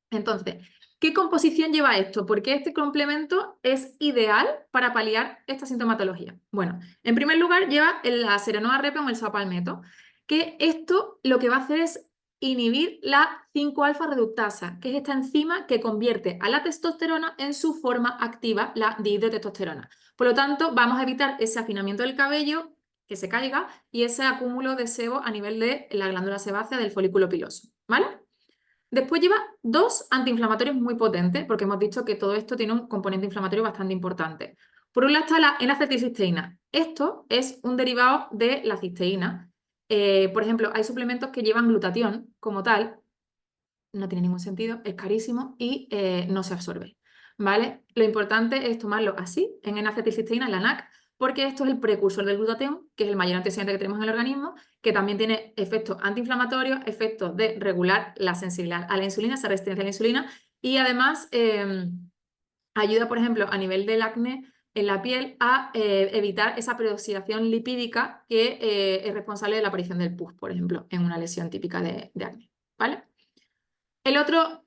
Entonces, ¿qué composición lleva esto? Porque este complemento es ideal para paliar esta sintomatología. Bueno, en primer lugar lleva la Serenoa Repen o el Sapalmeto, que esto lo que va a hacer es inhibir la 5-alfa reductasa, que es esta enzima que convierte a la testosterona en su forma activa, la dihidrotestosterona. Por lo tanto, vamos a evitar ese afinamiento del cabello, que se caiga, y ese acúmulo de sebo a nivel de la glándula sebácea del folículo piloso, ¿vale? Después lleva dos antiinflamatorios muy potentes, porque hemos dicho que todo esto tiene un componente inflamatorio bastante importante. Por un lado está la N-acetilcisteína. Esto es un derivado de la cisteína. Por ejemplo, hay suplementos que llevan glutatión como tal. No tiene ningún sentido, es carísimo y no se absorbe, ¿vale? Lo importante es tomarlo así, en N-acetilcisteína, en la NAC, porque esto es el precursor del glutatión, que es el mayor antioxidante que tenemos en el organismo, que también tiene efectos antiinflamatorios, efectos de regular la sensibilidad a la insulina, esa resistencia a la insulina, y además ayuda, por ejemplo, a nivel del acné en la piel a evitar esa peroxidación lipídica que es responsable de la aparición del pus, por ejemplo, en una lesión típica de acné, ¿vale? El otro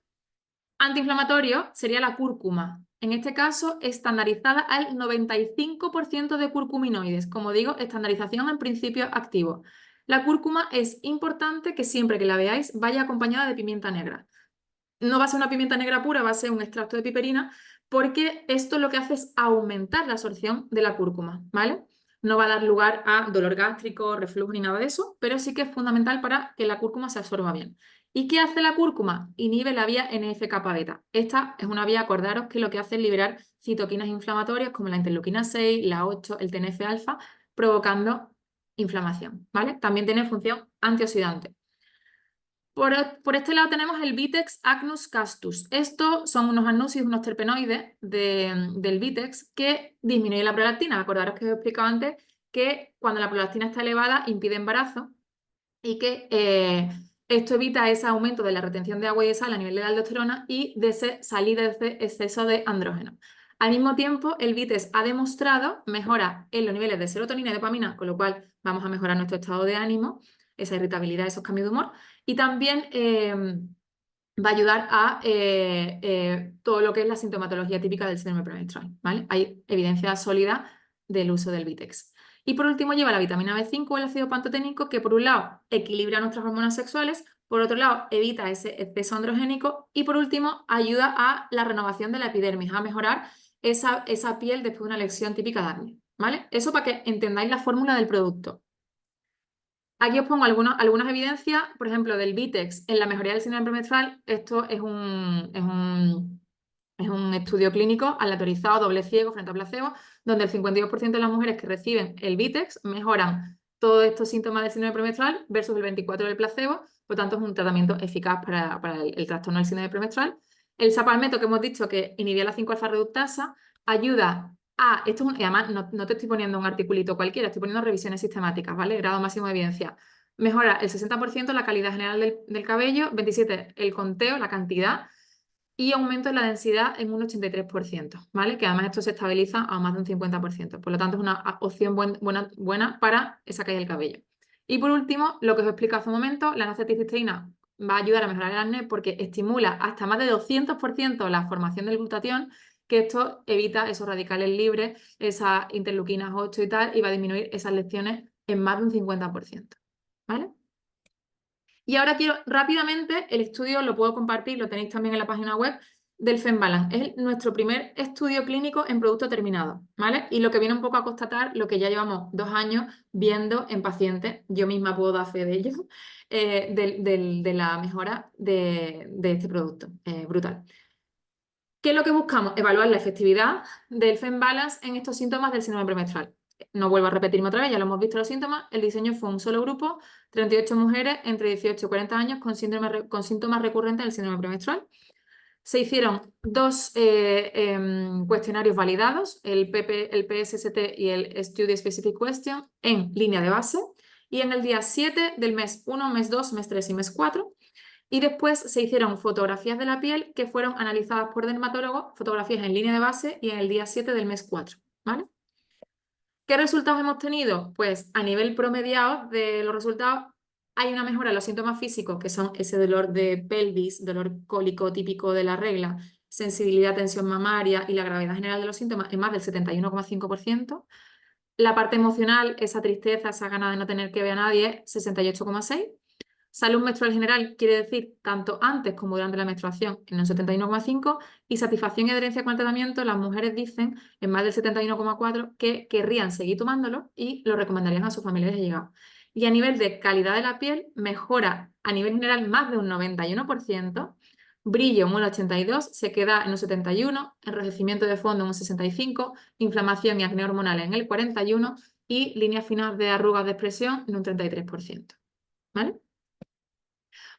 antiinflamatorio sería la cúrcuma. En este caso, estandarizada al 95% de curcuminoides. Como digo, estandarización en principio activo. La cúrcuma es importante que siempre que la veáis vaya acompañada de pimienta negra. No va a ser una pimienta negra pura, va a ser un extracto de piperina, porque esto lo que hace es aumentar la absorción de la cúrcuma, ¿vale? No va a dar lugar a dolor gástrico, reflujo ni nada de eso, pero sí que es fundamental para que la cúrcuma se absorba bien. ¿Y qué hace la cúrcuma? Inhibe la vía NF-kappa beta. Esta es una vía, acordaros, que lo que hace es liberar citoquinas inflamatorias como la interleuquina 6, la 8, el TNF-alfa, provocando inflamación, ¿vale? También tiene función antioxidante. Por este lado tenemos el Vitex Agnus castus. Estos son unos anuncios, unos terpenoides del Vitex que disminuyen la prolactina. Acordaros que os he explicado antes que cuando la prolactina está elevada impide embarazo y que esto evita ese aumento de la retención de agua y de sal a nivel de la aldosterona y de ese salir de ese exceso de andrógeno. Al mismo tiempo, el Vitex ha demostrado mejora en los niveles de serotonina y dopamina, con lo cual vamos a mejorar nuestro estado de ánimo, esa irritabilidad, esos cambios de humor, y también va a ayudar a todo lo que es la sintomatología típica del síndrome premenstrual, ¿vale? Hay evidencia sólida del uso del Vitex. Y por último lleva la vitamina B5 o el ácido pantoténico, que por un lado equilibra nuestras hormonas sexuales, por otro lado evita ese exceso androgénico y por último ayuda a la renovación de la epidermis, a mejorar esa piel después de una lesión típica de acné, ¿vale? Eso para que entendáis la fórmula del producto. Aquí os pongo algunas evidencias, por ejemplo, del Vitex en la mejoría del síndrome premenstrual. Esto es un estudio clínico aleatorizado, doble ciego, frente a placebo, donde el 52% de las mujeres que reciben el Vitex mejoran todos estos síntomas del síndrome premenstrual versus el 24% del placebo. Por lo tanto, es un tratamiento eficaz para el trastorno del síndrome premenstrual. El sapalmeto, que hemos dicho que inhibía la 5-alfa reductasa, ayuda y además no te estoy poniendo un articulito cualquiera, estoy poniendo revisiones sistemáticas, ¿vale? Grado máximo de evidencia. Mejora el 60% la calidad general del cabello, 27% el conteo, la cantidad, y aumento en la densidad en un 83%, ¿vale? Que además esto se estabiliza a más de un 50%. Por lo tanto, es una opción buena para esa caída del cabello. Y por último, lo que os he explicado hace un momento, la N-acetilcisteína va a ayudar a mejorar el acné porque estimula hasta más de 200% la formación del glutatión, que esto evita esos radicales libres, esas interleuquinas 8 y tal, y va a disminuir esas lesiones en más de un 50%, ¿vale? Y ahora quiero rápidamente, el estudio lo puedo compartir, lo tenéis también en la página web del FemBalance. Es nuestro primer estudio clínico en producto terminado, ¿vale? Y lo que viene un poco a constatar lo que ya llevamos 2 años viendo en pacientes, yo misma puedo dar fe de ello, de la mejora de este producto, brutal. ¿Qué es lo que buscamos? Evaluar la efectividad del FemBalance en estos síntomas del síndrome premenstrual. No vuelvo a repetirme otra vez, ya lo hemos visto los síntomas. El diseño fue un solo grupo, 38 mujeres entre 18 y 40 años con síntomas recurrentes del síndrome premenstrual. Se hicieron dos cuestionarios validados, el PSST y el Study Specific Question, en línea de base, y en el día 7 del mes 1, mes 2, mes 3 y mes 4. Y después se hicieron fotografías de la piel que fueron analizadas por dermatólogos, fotografías en línea de base y en el día 7 del mes 4, ¿vale? ¿Qué resultados hemos tenido? Pues a nivel promediado de los resultados hay una mejora en los síntomas físicos, que son ese dolor de pelvis, dolor cólico típico de la regla, sensibilidad, tensión mamaria y la gravedad general de los síntomas en más del 71,5%. La parte emocional, esa tristeza, esa gana de no tener que ver a nadie, 68,6%. Salud menstrual general quiere decir tanto antes como durante la menstruación en un 71,5%, y satisfacción y adherencia con el tratamiento, las mujeres dicen en más del 71,4% que querrían seguir tomándolo y lo recomendarían a sus familiares allegados. Y a nivel de calidad de la piel, mejora a nivel general más de un 91%, brillo en un 82%, sequedad en un 71%, enrojecimiento de fondo en un 65%, inflamación y acné hormonal en el 41% y líneas finas de arrugas de expresión en un 33%. ¿Vale?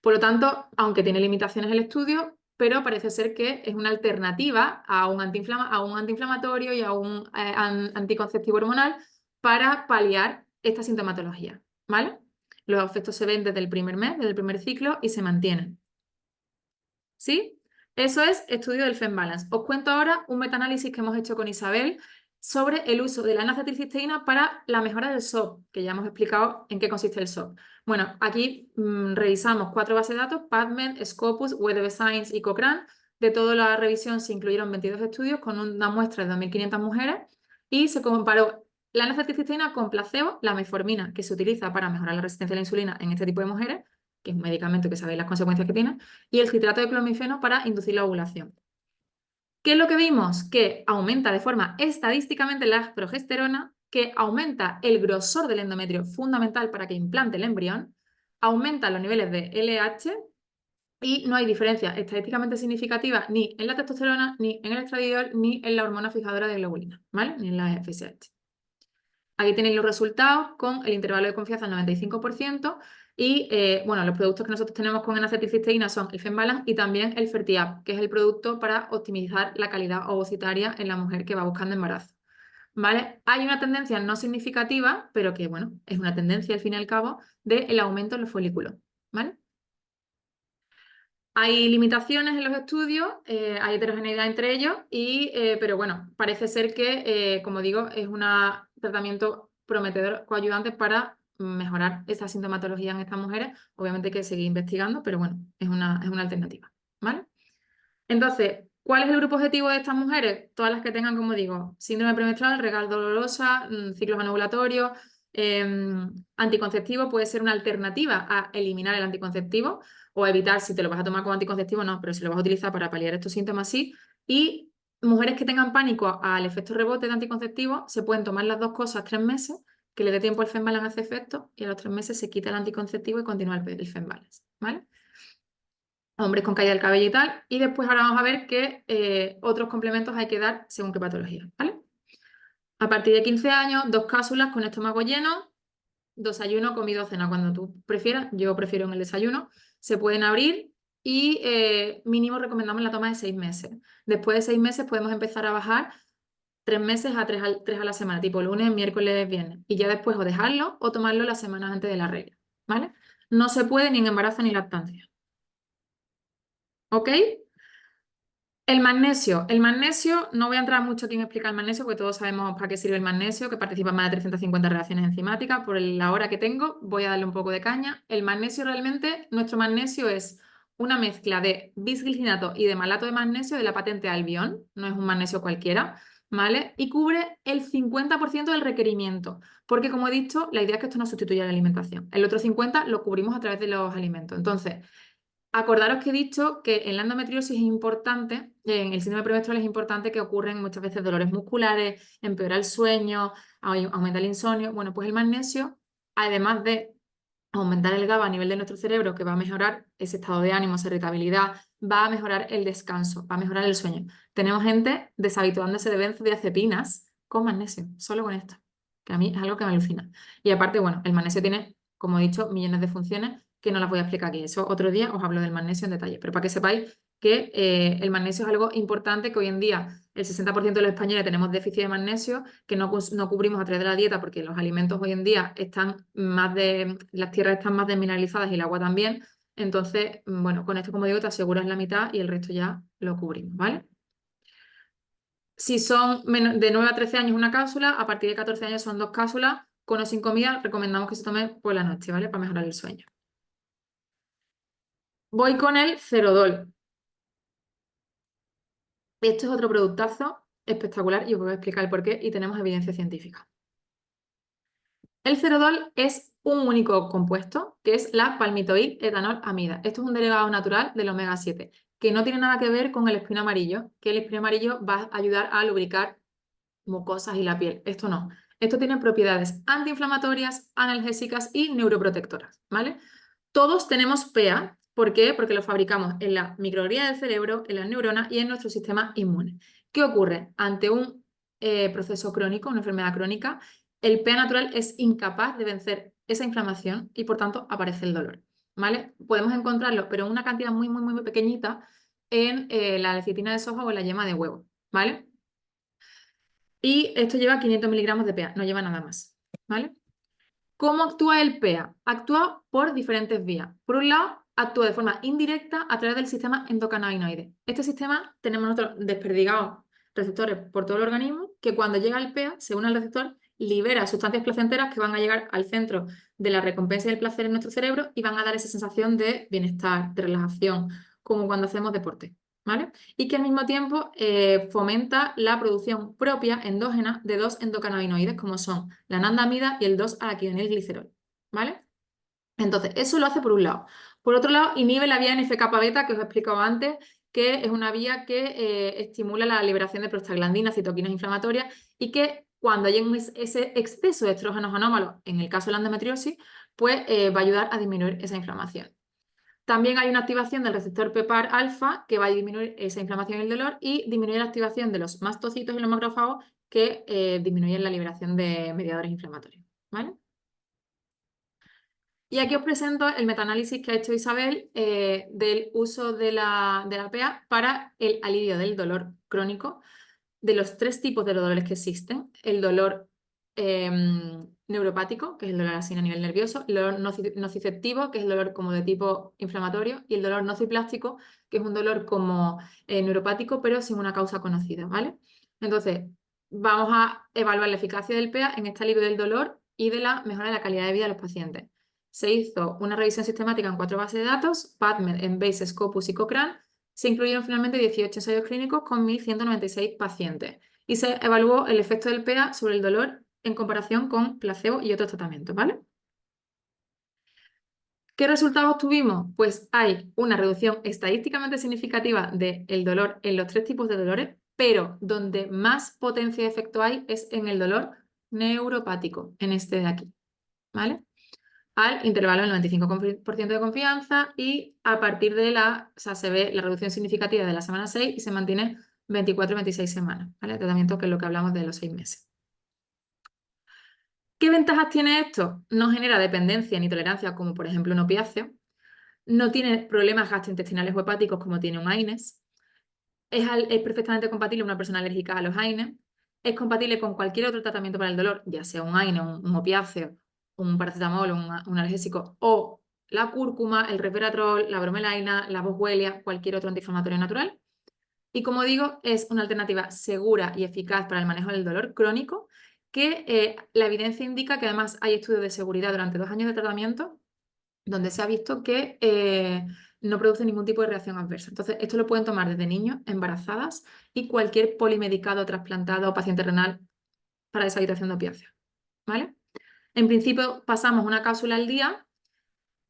Por lo tanto, aunque tiene limitaciones el estudio, pero parece ser que es una alternativa a un antiinflamatorio y a un anticonceptivo hormonal para paliar esta sintomatología, ¿vale? Los efectos se ven desde el primer mes, desde el primer ciclo y se mantienen. ¿Sí? Eso es estudio del FemBalance. Os cuento ahora un metaanálisis que hemos hecho con Isabel sobre el uso de la N-acetilcisteína para la mejora del SOP, que ya hemos explicado en qué consiste el SOP. Bueno, aquí revisamos 4 bases de datos: PubMed, Scopus, Web of Science y Cochrane. De toda la revisión se incluyeron 22 estudios con una muestra de 2.500 mujeres y se comparó la N-acetilcisteína con placebo, la metformina, que se utiliza para mejorar la resistencia a la insulina en este tipo de mujeres, que es un medicamento que sabéis las consecuencias que tiene, y el citrato de clomifeno para inducir la ovulación. ¿Qué es lo que vimos? Que aumenta de forma estadísticamente la progesterona, que aumenta el grosor del endometrio fundamental para que implante el embrión, aumenta los niveles de LH y no hay diferencia estadísticamente significativa ni en la testosterona, ni en el estradiol, ni en la hormona fijadora de globulina, ¿vale? Ni en la FSH. Aquí tenéis los resultados con el intervalo de confianza al 95%. Y bueno, los productos que nosotros tenemos con N-acetilcisteína son el FemBalance y también el Fertiap, que es el producto para optimizar la calidad ovocitaria en la mujer que va buscando embarazo. ¿Vale? Hay una tendencia no significativa, pero que bueno, es una tendencia al fin y al cabo del aumento en los folículos. ¿Vale? Hay limitaciones en los estudios, hay heterogeneidad entre ellos, pero bueno, parece ser que, como digo, es un tratamiento prometedor coayudante para mejorar esa sintomatología en estas mujeres. Obviamente hay que seguir investigando, pero bueno, es una alternativa. ¿Vale? Entonces, ¿cuál es el grupo objetivo de estas mujeres? Todas las que tengan, como digo, síndrome premenstrual, regla dolorosa, ciclos anovulatorios, anticonceptivo puede ser una alternativa a eliminar el anticonceptivo o evitar, si te lo vas a tomar como anticonceptivo, no, pero si lo vas a utilizar para paliar estos síntomas, sí. Y mujeres que tengan pánico al efecto rebote de anticonceptivo, se pueden tomar las dos cosas 3 meses, que le dé tiempo al FemBalance a hacer efecto, y a los 3 meses se quita el anticonceptivo y continúa el FemBalance, ¿vale? Hombres con caída del cabello y tal. Y después ahora vamos a ver qué otros complementos hay que dar según qué patología, ¿vale? A partir de 15 años, 2 cápsulas con estómago lleno, desayuno, comida o cena, cuando tú prefieras. Yo prefiero en el desayuno. Se pueden abrir y mínimo recomendamos la toma de 6 meses. Después de 6 meses podemos empezar a bajar 3 meses a 3 a la semana, tipo lunes, miércoles, viernes. Y ya después o dejarlo o tomarlo las semanas antes de la regla, ¿vale? No se puede ni en embarazo ni lactancia. ¿Ok? El magnesio, no voy a entrar mucho aquí en explicar el magnesio, porque todos sabemos para qué sirve el magnesio, que participa en más de 350 reacciones enzimáticas. Por la hora que tengo, voy a darle un poco de caña. El magnesio realmente, nuestro magnesio es una mezcla de bisglicinato y de malato de magnesio de la patente Albion, no es un magnesio cualquiera, ¿vale? Y cubre el 50% del requerimiento, porque como he dicho, la idea es que esto no sustituya la alimentación. El otro 50% lo cubrimos a través de los alimentos. Entonces, acordaros que he dicho que en la endometriosis es importante, en el síndrome premenstrual es importante que ocurren muchas veces dolores musculares, empeora el sueño, aumenta el insomnio. Bueno, pues el magnesio, además de aumentar el GABA a nivel de nuestro cerebro, que va a mejorar ese estado de ánimo, esa irritabilidad, va a mejorar el descanso, va a mejorar el sueño. Tenemos gente deshabituándose de benzodiazepinas con magnesio, solo con esto, que a mí es algo que me alucina. Y aparte, bueno, el magnesio tiene, como he dicho, millones de funciones que no las voy a explicar aquí. Eso otro día os hablo del magnesio en detalle, pero para que sepáis que el magnesio es algo importante, que hoy en día el 60% de los españoles tenemos déficit de magnesio, que no cubrimos a través de la dieta, porque los alimentos hoy en día las tierras están más desmineralizadas y el agua también. Entonces, bueno, con esto, como digo, te aseguras la mitad y el resto ya lo cubrimos, ¿vale? Si son de 9 a 13 años una cápsula, a partir de 14 años son 2 cápsulas, con o sin comida, recomendamos que se tome por la noche, ¿vale? Para mejorar el sueño. Voy con el Cerodol. Esto es otro productazo espectacular y os voy a explicar el por qué y tenemos evidencia científica. El cerodol es un único compuesto, que es la palmitoil etanol amida. Esto es un derivado natural del omega 7, que no tiene nada que ver con el espino amarillo, que el espino amarillo va a ayudar a lubricar mucosas y la piel. Esto no. Esto tiene propiedades antiinflamatorias, analgésicas y neuroprotectoras, ¿vale? Todos tenemos PEA. ¿Por qué? Porque lo fabricamos en la microglía del cerebro, en las neuronas y en nuestro sistema inmune. ¿Qué ocurre? Ante un proceso crónico, una enfermedad crónica, el PEA natural es incapaz de vencer esa inflamación y por tanto aparece el dolor, ¿vale? Podemos encontrarlo, pero en una cantidad muy, muy, muy pequeñita en la lecitina de soja o en la yema de huevo, ¿vale? Y esto lleva 500 miligramos de PEA, no lleva nada más, ¿vale? ¿Cómo actúa el PEA? Actúa por diferentes vías. Por un lado, actúa de forma indirecta a través del sistema endocannabinoide. Este sistema tenemos nosotros desperdigados receptores por todo el organismo que cuando llega el PEA se une al receptor, libera sustancias placenteras que van a llegar al centro de la recompensa y del placer en nuestro cerebro y van a dar esa sensación de bienestar, de relajación, como cuando hacemos deporte, ¿vale? Y que al mismo tiempo fomenta la producción propia endógena de dos endocannabinoides como son la anandamida y el 2-araquidonilglicerol, ¿vale? Entonces, eso lo hace por un lado. Por otro lado, inhibe la vía NF-kappa beta que os he explicado antes, que es una vía que estimula la liberación de prostaglandinas, citoquinas inflamatorias y que cuando hay ese exceso de estrógenos anómalos, en el caso de la endometriosis, pues va a ayudar a disminuir esa inflamación. También hay una activación del receptor PPAR alfa que va a disminuir esa inflamación y el dolor y disminuir la activación de los mastocitos y los macrófagos que disminuyen la liberación de mediadores inflamatorios, ¿vale? Y aquí os presento el metaanálisis que ha hecho Isabel del uso de la PEA para el alivio del dolor crónico, de los 3 tipos de dolores que existen: el dolor neuropático, que es el dolor así a nivel nervioso; el dolor nociceptivo, que es el dolor como de tipo inflamatorio; y el dolor nociplástico, que es un dolor como neuropático, pero sin una causa conocida, ¿vale? Entonces, vamos a evaluar la eficacia del PEA en este alivio del dolor y de la mejora de la calidad de vida de los pacientes. Se hizo una revisión sistemática en 4 bases de datos: PubMed, Embase, Scopus y Cochrane. Se incluyeron finalmente 18 ensayos clínicos con 1.196 pacientes y se evaluó el efecto del PEA sobre el dolor en comparación con placebo y otros tratamientos, ¿vale? ¿Qué resultados tuvimos? Pues hay una reducción estadísticamente significativa del dolor en los 3 tipos de dolores, pero donde más potencia de efecto hay es en el dolor neuropático, en este de aquí, ¿vale? Al intervalo del 95% de confianza y a partir de o sea, se ve la reducción significativa de la semana 6 y se mantiene 24-26 semanas, ¿vale? El tratamiento, que es lo que hablamos de los 6 meses. ¿Qué ventajas tiene esto? No genera dependencia ni tolerancia, como por ejemplo un opiáceo. No tiene problemas gastrointestinales o hepáticos como tiene un AINES. Es perfectamente compatible una persona alérgica a los AINES. Es compatible con cualquier otro tratamiento para el dolor, ya sea un AINES, un opiáceo, un paracetamol, un analgésico, o la cúrcuma, el resveratrol, la bromelaina, la boswellia, cualquier otro antiinflamatorio natural. Y como digo, es una alternativa segura y eficaz para el manejo del dolor crónico, que la evidencia indica que además hay estudios de seguridad durante 2 años de tratamiento donde se ha visto que no produce ningún tipo de reacción adversa. Entonces, esto lo pueden tomar desde niños, embarazadas y cualquier polimedicado, trasplantado o paciente renal para deshabituación de opiáceos, ¿vale? En principio, pasamos una cápsula al día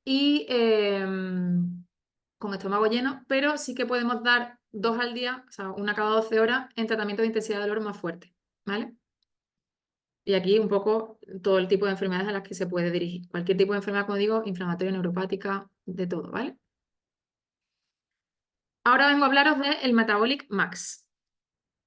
y con estómago lleno, pero sí que podemos dar 2 al día, o sea, una cada 12 horas en tratamiento de intensidad de dolor más fuerte, ¿vale? Y aquí un poco todo el tipo de enfermedades a las que se puede dirigir. Cualquier tipo de enfermedad, como digo, inflamatoria, neuropática, de todo, ¿vale? Ahora vengo a hablaros del Metabolic Max.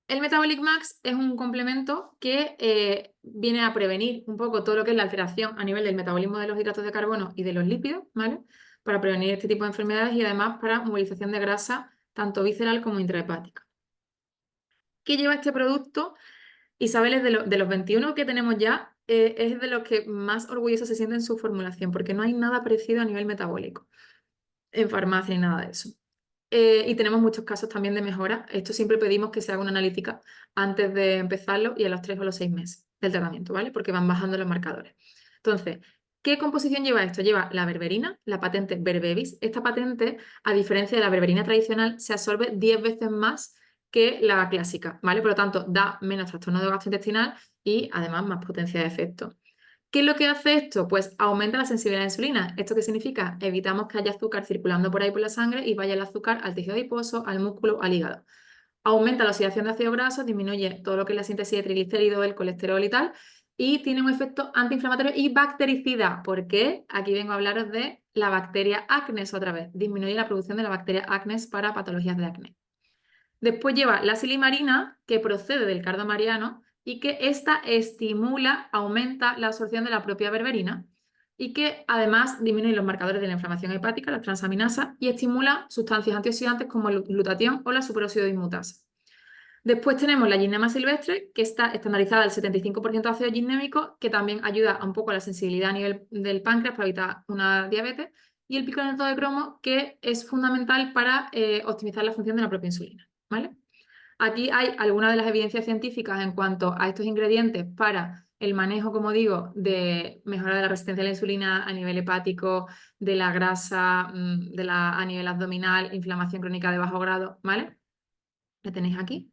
El Metabolic Max es un complemento que viene a prevenir un poco todo lo que es la alteración a nivel del metabolismo de los hidratos de carbono y de los lípidos, ¿vale? Para prevenir este tipo de enfermedades y además para movilización de grasa tanto visceral como intrahepática. ¿Qué lleva este producto? Isabel es de los 21 que tenemos ya, es de los que más orgulloso se siente en su formulación, porque no hay nada parecido a nivel metabólico en farmacia ni nada de eso. Y tenemos muchos casos también de mejora. Esto siempre pedimos que se haga una analítica antes de empezarlo y a los 3 o los 6 meses del tratamiento, ¿vale? Porque van bajando los marcadores. Entonces, ¿qué composición lleva esto? Lleva la berberina, la patente Berbevis. Esta patente, a diferencia de la berberina tradicional, se absorbe 10 veces más que la clásica, ¿vale? Por lo tanto, da menos trastorno de gastrointestinal y además más potencia de efecto. ¿Qué es lo que hace esto? Pues aumenta la sensibilidad a la insulina. ¿Esto qué significa? Evitamos que haya azúcar circulando por ahí por la sangre y vaya el azúcar al tejido adiposo, al músculo, al hígado. Aumenta la oxidación de ácido graso, disminuye todo lo que es la síntesis de triglicéridos, el colesterol y tal, y tiene un efecto antiinflamatorio y bactericida. ¿Por qué? Aquí vengo a hablaros de la bacteria acnes otra vez. Disminuye la producción de la bacteria acnes para patologías de acné. Después lleva la silimarina, que procede del cardo mariano, y que esta estimula, aumenta la absorción de la propia berberina y que además disminuye los marcadores de la inflamación hepática, las transaminasas, y estimula sustancias antioxidantes como el glutatión o la superóxido dismutasa. Después tenemos la ginema silvestre, que está estandarizada al 75% de ácido ginnémico, que también ayuda un poco a la sensibilidad a nivel del páncreas para evitar una diabetes, y el piconato de cromo, que es fundamental para optimizar la función de la propia insulina, ¿vale? Aquí hay algunas de las evidencias científicas en cuanto a estos ingredientes para el manejo, como digo, de mejora de la resistencia a la insulina a nivel hepático, de la grasa, a nivel abdominal, inflamación crónica de bajo grado, ¿vale? La tenéis aquí.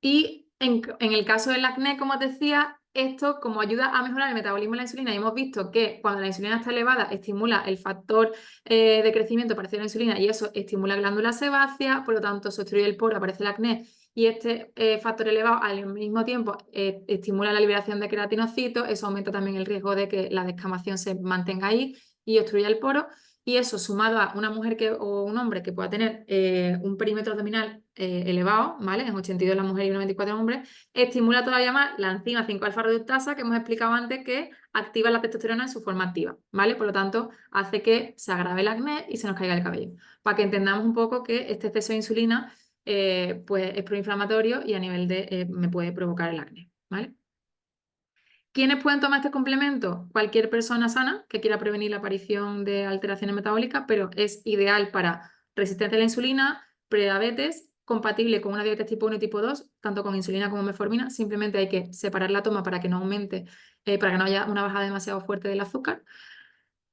Y en el caso del acné, como os decía, esto como ayuda a mejorar el metabolismo de la insulina, y hemos visto que cuando la insulina está elevada estimula el factor de crecimiento parecido a la insulina y eso estimula glándulas sebáceas, por lo tanto se obstruye el poro, aparece el acné y este factor elevado al mismo tiempo estimula la liberación de queratinocitos, eso aumenta también el riesgo de que la descamación se mantenga ahí y obstruya el poro. Y eso sumado a una mujer o un hombre que pueda tener un perímetro abdominal elevado, ¿vale? En 82 la mujer y 94 el hombre, estimula todavía más la enzima 5-alfa-reductasa que hemos explicado antes que activa la testosterona en su forma activa, ¿vale? Por lo tanto, hace que se agrave el acné y se nos caiga el cabello. Para que entendamos un poco que este exceso de insulina pues es proinflamatorio y a nivel de me puede provocar el acné, ¿vale? ¿Quiénes pueden tomar este complemento? Cualquier persona sana que quiera prevenir la aparición de alteraciones metabólicas, pero es ideal para resistencia a la insulina, prediabetes, compatible con una diabetes tipo 1 y tipo 2, tanto con insulina como metformina. Simplemente hay que separar la toma para que no aumente, para que no haya una bajada demasiado fuerte del azúcar.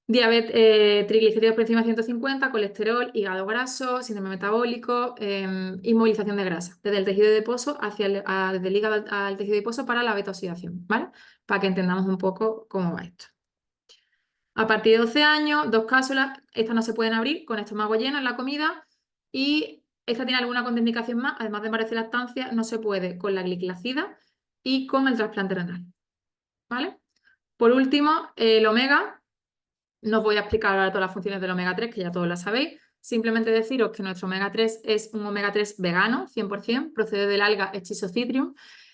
Diabetes, triglicéridos por encima de 150, colesterol, hígado graso, síndrome metabólico, inmovilización de grasa, desde el tejido adiposo desde el hígado al tejido adiposo para la beta-oxidación, ¿vale? Para que entendamos un poco cómo va esto. A partir de 12 años, 2 cápsulas, estas no se pueden abrir con estómago lleno en la comida y esta tiene alguna contraindicación más, además de embarazos y lactancia, no se puede con la gliclacida y con el trasplante renal, ¿vale? Por último, el omega. No os voy a explicar ahora todas las funciones del omega 3, que ya todos las sabéis. Simplemente deciros que nuestro omega 3 es un omega 3 vegano, 100%, procede del alga Schistoscitrium,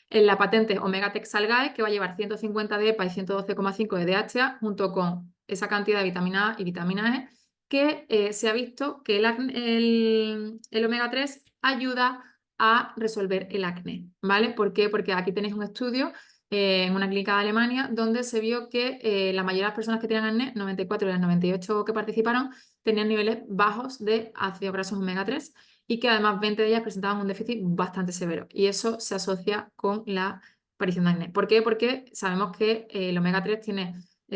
en la patente Omega Tex Algae, que va a llevar 150 de EPA y 112,5 de DHA, junto con esa cantidad de vitamina A y vitamina E, que se ha visto que el omega 3 ayuda a resolver el acné, ¿vale? ¿Por qué? Porque aquí tenéis un estudio en una clínica de Alemania, donde se vio que la mayoría de las personas que tenían acné, 94 de las 98 que participaron, tenían niveles bajos de ácidos grasos omega 3 y que además 20 de ellas presentaban un déficit bastante severo. Y eso se asocia con la aparición de acné. ¿Por qué? Porque sabemos que el omega 3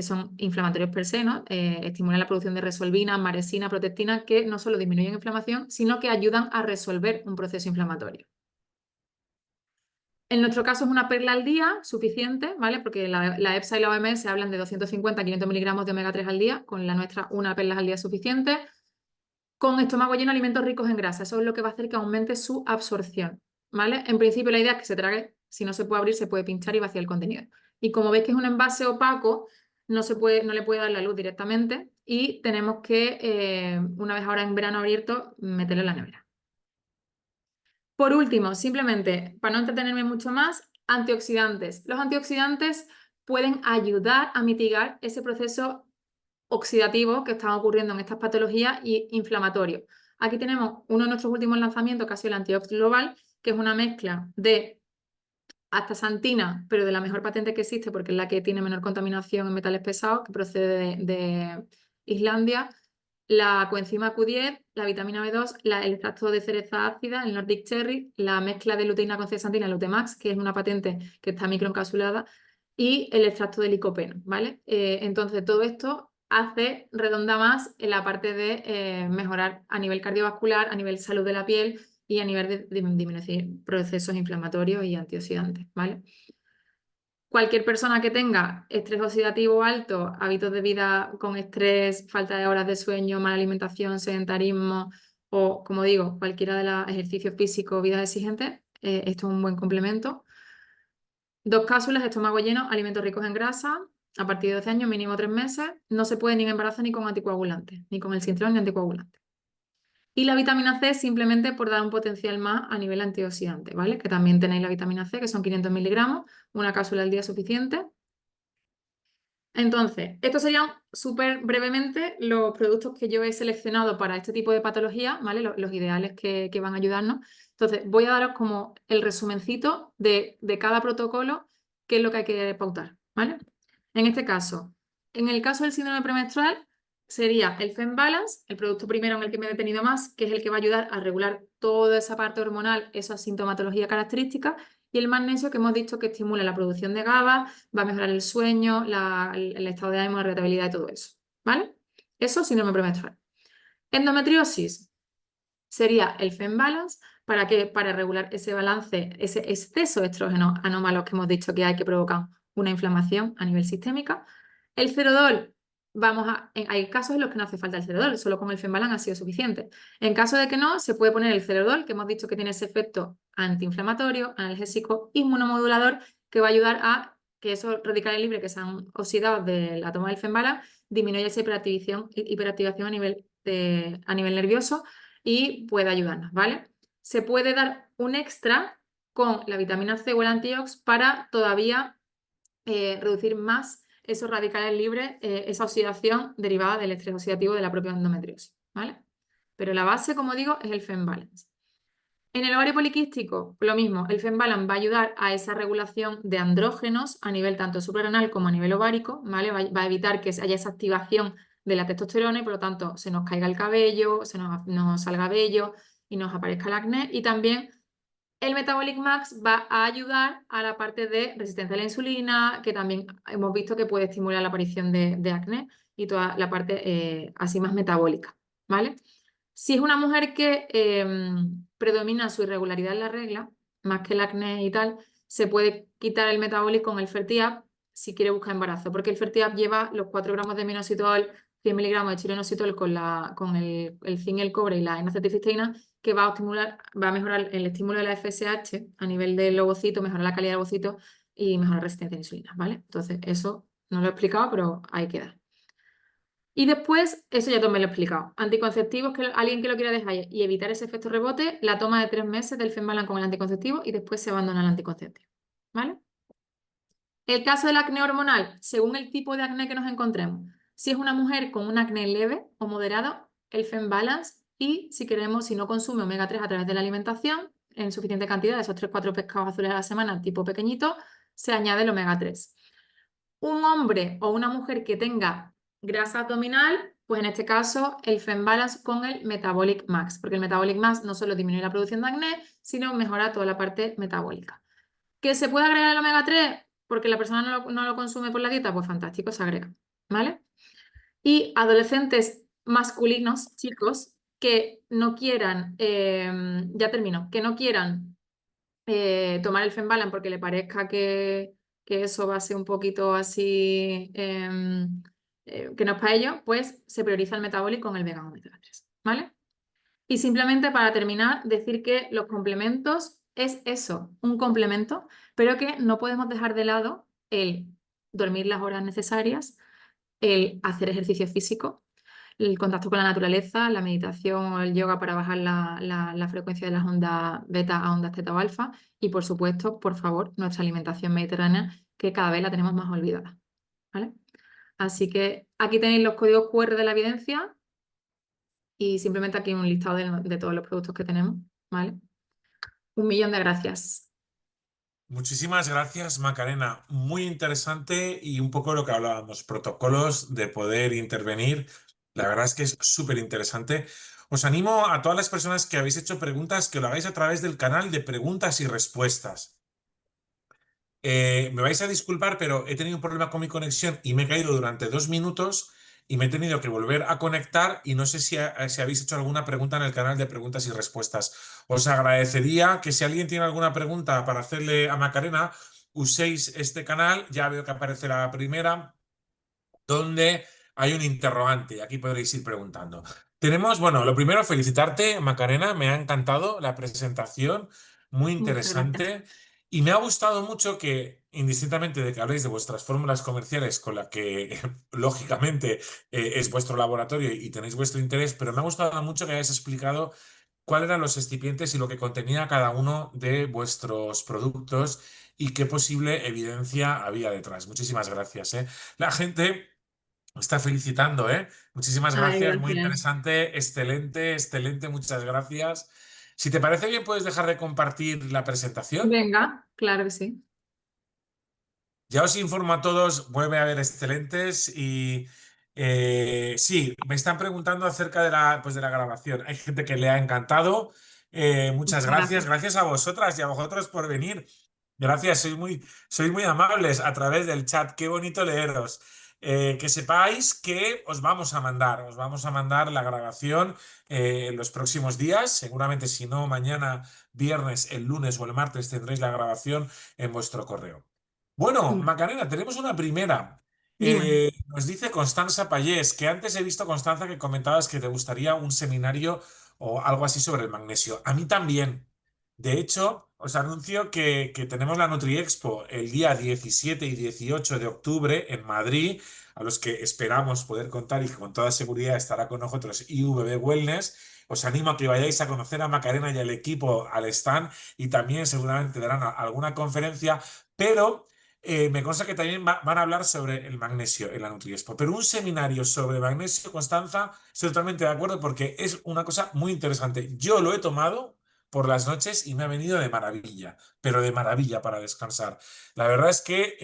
son inflamatorios per se, ¿no? Estimulan la producción de resolvina, maresina, protectina, que no solo disminuyen inflamación, sino que ayudan a resolver un proceso inflamatorio. En nuestro caso es una perla al día suficiente, ¿vale? Porque la EFSA y la OMS hablan de 250 a 500 miligramos de omega 3 al día, con la nuestra una perla al día es suficiente. Con estómago lleno, alimentos ricos en grasa, eso es lo que va a hacer que aumente su absorción, ¿vale? En principio la idea es que se trague Si no se puede abrir, se puede pinchar y vaciar el contenido. Y como veis que es un envase opaco, no le puede dar la luz directamente y tenemos que, una vez ahora en verano abierto, meterlo en la nevera. Por último, simplemente, para no entretenerme mucho más, antioxidantes. Los antioxidantes pueden ayudar a mitigar ese proceso oxidativo que está ocurriendo en estas patologías y inflamatorio. Aquí tenemos uno de nuestros últimos lanzamientos, que ha sido el Antiox Global, que es una mezcla de astaxantina, pero de la mejor patente que existe, porque es la que tiene menor contaminación en metales pesados, que procede de Islandia, la coenzima Q10, la vitamina B2, el extracto de cereza ácida, el Nordic Cherry, la mezcla de luteína con zeaxantina, el Lutemax, que es una patente que está microencapsulada, y el extracto de licopeno, ¿vale? Entonces, todo esto redonda más en la parte de mejorar a nivel cardiovascular, a nivel salud de la piel y a nivel de disminuir procesos inflamatorios y antioxidantes, ¿vale? Cualquier persona que tenga estrés oxidativo alto, hábitos de vida con estrés, falta de horas de sueño, mala alimentación, sedentarismo o, como digo, cualquiera de los ejercicios físicos, vidas exigentes, esto es un buen complemento. 2 cápsulas, estómago lleno, alimentos ricos en grasa, a partir de 12 años, mínimo 3 meses. No se puede ni en embarazo ni con anticoagulantes, ni con el cinturón ni anticoagulante. Y la vitamina C simplemente por dar un potencial más a nivel antioxidante, ¿vale? Que también tenéis la vitamina C, que son 500 miligramos, una cápsula al día es suficiente. Entonces, estos serían súper brevemente los productos que yo he seleccionado para este tipo de patología, ¿vale? Los ideales que van a ayudarnos. Entonces, voy a daros como el resumencito de cada protocolo, qué es lo que hay que pautar, ¿vale? En este caso, en el caso del síndrome premenstrual, sería el Fem Balance, el producto primero en el que me he detenido más, que es el que va a ayudar a regular toda esa parte hormonal, esa sintomatología característica, y el magnesio que hemos dicho que estimula la producción de GABA, va a mejorar el sueño, el estado de ánimo, la irritabilidad y todo eso, ¿vale? Eso síndrome premenstrual. Endometriosis sería el Fem Balance, ¿para qué? Para regular ese balance, ese exceso de estrógenos anómalos que hemos dicho que hay que provocar una inflamación a nivel sistémica. El Cerodol, hay casos en los que no hace falta el Cerodol, solo con el Fem Balance ha sido suficiente. En caso de que no, se puede poner el Cerodol, que hemos dicho que tiene ese efecto antiinflamatorio, analgésico, inmunomodulador, que va a ayudar a que esos radicales libres que se han oxidado de la toma del Fem Balance disminuya esa hiperactivación a nivel nervioso y puede ayudarnos, ¿vale? Se puede dar un extra con la vitamina C o el antiox para todavía reducir más esos radicales libres, esa oxidación derivada del estrés oxidativo de la propia endometriosis, ¿vale? Pero la base, como digo, es el Fem Balance. En el ovario poliquístico, lo mismo, el Fem Balance va a ayudar a esa regulación de andrógenos a nivel tanto suprarrenal como a nivel ovárico, ¿vale? Va a evitar que haya esa activación de la testosterona y por lo tanto se nos caiga el cabello, nos salga vello y nos aparezca el acné. Y también el Metabolic Max va a ayudar a la parte de resistencia a la insulina, que también hemos visto que puede estimular la aparición de acné y toda la parte así más metabólica, ¿vale? Si es una mujer que predomina su irregularidad en la regla, más que el acné y tal, se puede quitar el metabolic con el Fertiap si quiere buscar embarazo, porque el Fertiap lleva los 4 gramos de minoxidil, 100 miligramos de chilenoxidil con el zinc, el cobre y la N-acetilcisteína, que va a mejorar el estímulo de la FSH a nivel del ovocito, mejorar la calidad del ovocito y mejorar la resistencia a la insulina, ¿vale? Entonces, eso no lo he explicado, pero ahí queda. Y después, eso ya todo me lo he explicado. Anticonceptivos, que alguien que lo quiera dejar y evitar ese efecto rebote, la toma de 3 meses del Fembalan con el anticonceptivo y después se abandona el anticonceptivo. ¿Vale? El caso del acné hormonal, según el tipo de acné que nos encontremos. Si es una mujer con un acné leve o moderado, el Fembalance. Y si queremos, si no consume omega 3 a través de la alimentación, en suficiente cantidad, esos 3-4 pescados azules a la semana, tipo pequeñito, se añade el omega 3. Un hombre o una mujer que tenga grasa abdominal, pues en este caso el Fembalance con el Metabolic Max, porque el Metabolic Max no solo disminuye la producción de acné, sino mejora toda la parte metabólica. ¿Que se puede agregar el omega 3 porque la persona no lo consume por la dieta? Pues fantástico, se agrega, ¿vale? Y adolescentes masculinos, chicos, que no quieran, ya termino, que no quieran tomar el Fembalan porque le parezca que eso va a ser un poquito así, que no es para ello, pues se prioriza el metabólico con el vegano omega 3, ¿vale? Y simplemente para terminar, decir que los complementos es eso, un complemento, pero que no podemos dejar de lado el dormir las horas necesarias, el hacer ejercicio físico, el contacto con la naturaleza, la meditación o el yoga para bajar la frecuencia de las ondas beta a ondas teta o alfa y, por supuesto, por favor, nuestra alimentación mediterránea, que cada vez la tenemos más olvidada, ¿vale? Así que aquí tenéis los códigos QR de la evidencia y simplemente aquí un listado de todos los productos que tenemos, ¿vale? 1 millón de gracias. Muchísimas gracias, Macarena. Muy interesante y un poco lo que hablábamos, protocolos de poder intervenir. La verdad es que es súper interesante. Os animo a todas las personas que habéis hecho preguntas que lo hagáis a través del canal de preguntas y respuestas. Me vais a disculpar, pero he tenido un problema con mi conexión y me he caído durante 2 minutos y me he tenido que volver a conectar y no sé si habéis hecho alguna pregunta en el canal de preguntas y respuestas. Os agradecería que si alguien tiene alguna pregunta para hacerle a Macarena, uséis este canal. Ya veo que aparece la primera donde hay un interrogante. Aquí podréis ir preguntando. Tenemos, bueno, lo primero, felicitarte, Macarena. Me ha encantado la presentación, muy Muchas gracias. interesante. Y me ha gustado mucho que, indistintamente de que habléis de vuestras fórmulas comerciales, con la que, lógicamente, es vuestro laboratorio y tenéis vuestro interés, pero me ha gustado mucho que hayáis explicado cuáles eran los excipientes y lo que contenía cada uno de vuestros productos y qué posible evidencia había detrás. Muchísimas gracias, ¿eh? La gente está felicitando, ¿eh? Muchísimas Ay, gracias, muy gracias. interesante, excelente, excelente, muchas gracias. Si te parece bien, puedes dejar de compartir la presentación. Venga, claro que sí. Ya os informo a todos, vuelve a haber excelentes y sí, me están preguntando acerca de la grabación. Hay gente que le ha encantado. Muchas Muchas gracias. gracias. Gracias a vosotras y a vosotros por venir. Gracias, sois muy amables a través del chat. Qué bonito leeros. Que sepáis que os vamos a mandar la grabación en los próximos días. Seguramente, si no, mañana, viernes, el lunes o el martes tendréis la grabación en vuestro correo. Bueno, Mm. Macarena, tenemos una primera. Dime. Nos dice Constanza Payés, que antes he visto, Constanza, que comentabas que te gustaría un seminario o algo así sobre el magnesio. A mí también. De hecho, os anuncio que tenemos la NutriExpo el día 17 y 18 de octubre en Madrid, a los que esperamos poder contar y que con toda seguridad estará con nosotros IVB Wellness. Os animo a que vayáis a conocer a Macarena y al equipo al stand y también seguramente darán alguna conferencia, pero me consta que también van a hablar sobre el magnesio en la NutriExpo. Pero un seminario sobre magnesio, Constanza, estoy totalmente de acuerdo porque es una cosa muy interesante. Yo lo he tomado por las noches y me ha venido de maravilla, pero de maravilla para descansar. La verdad es que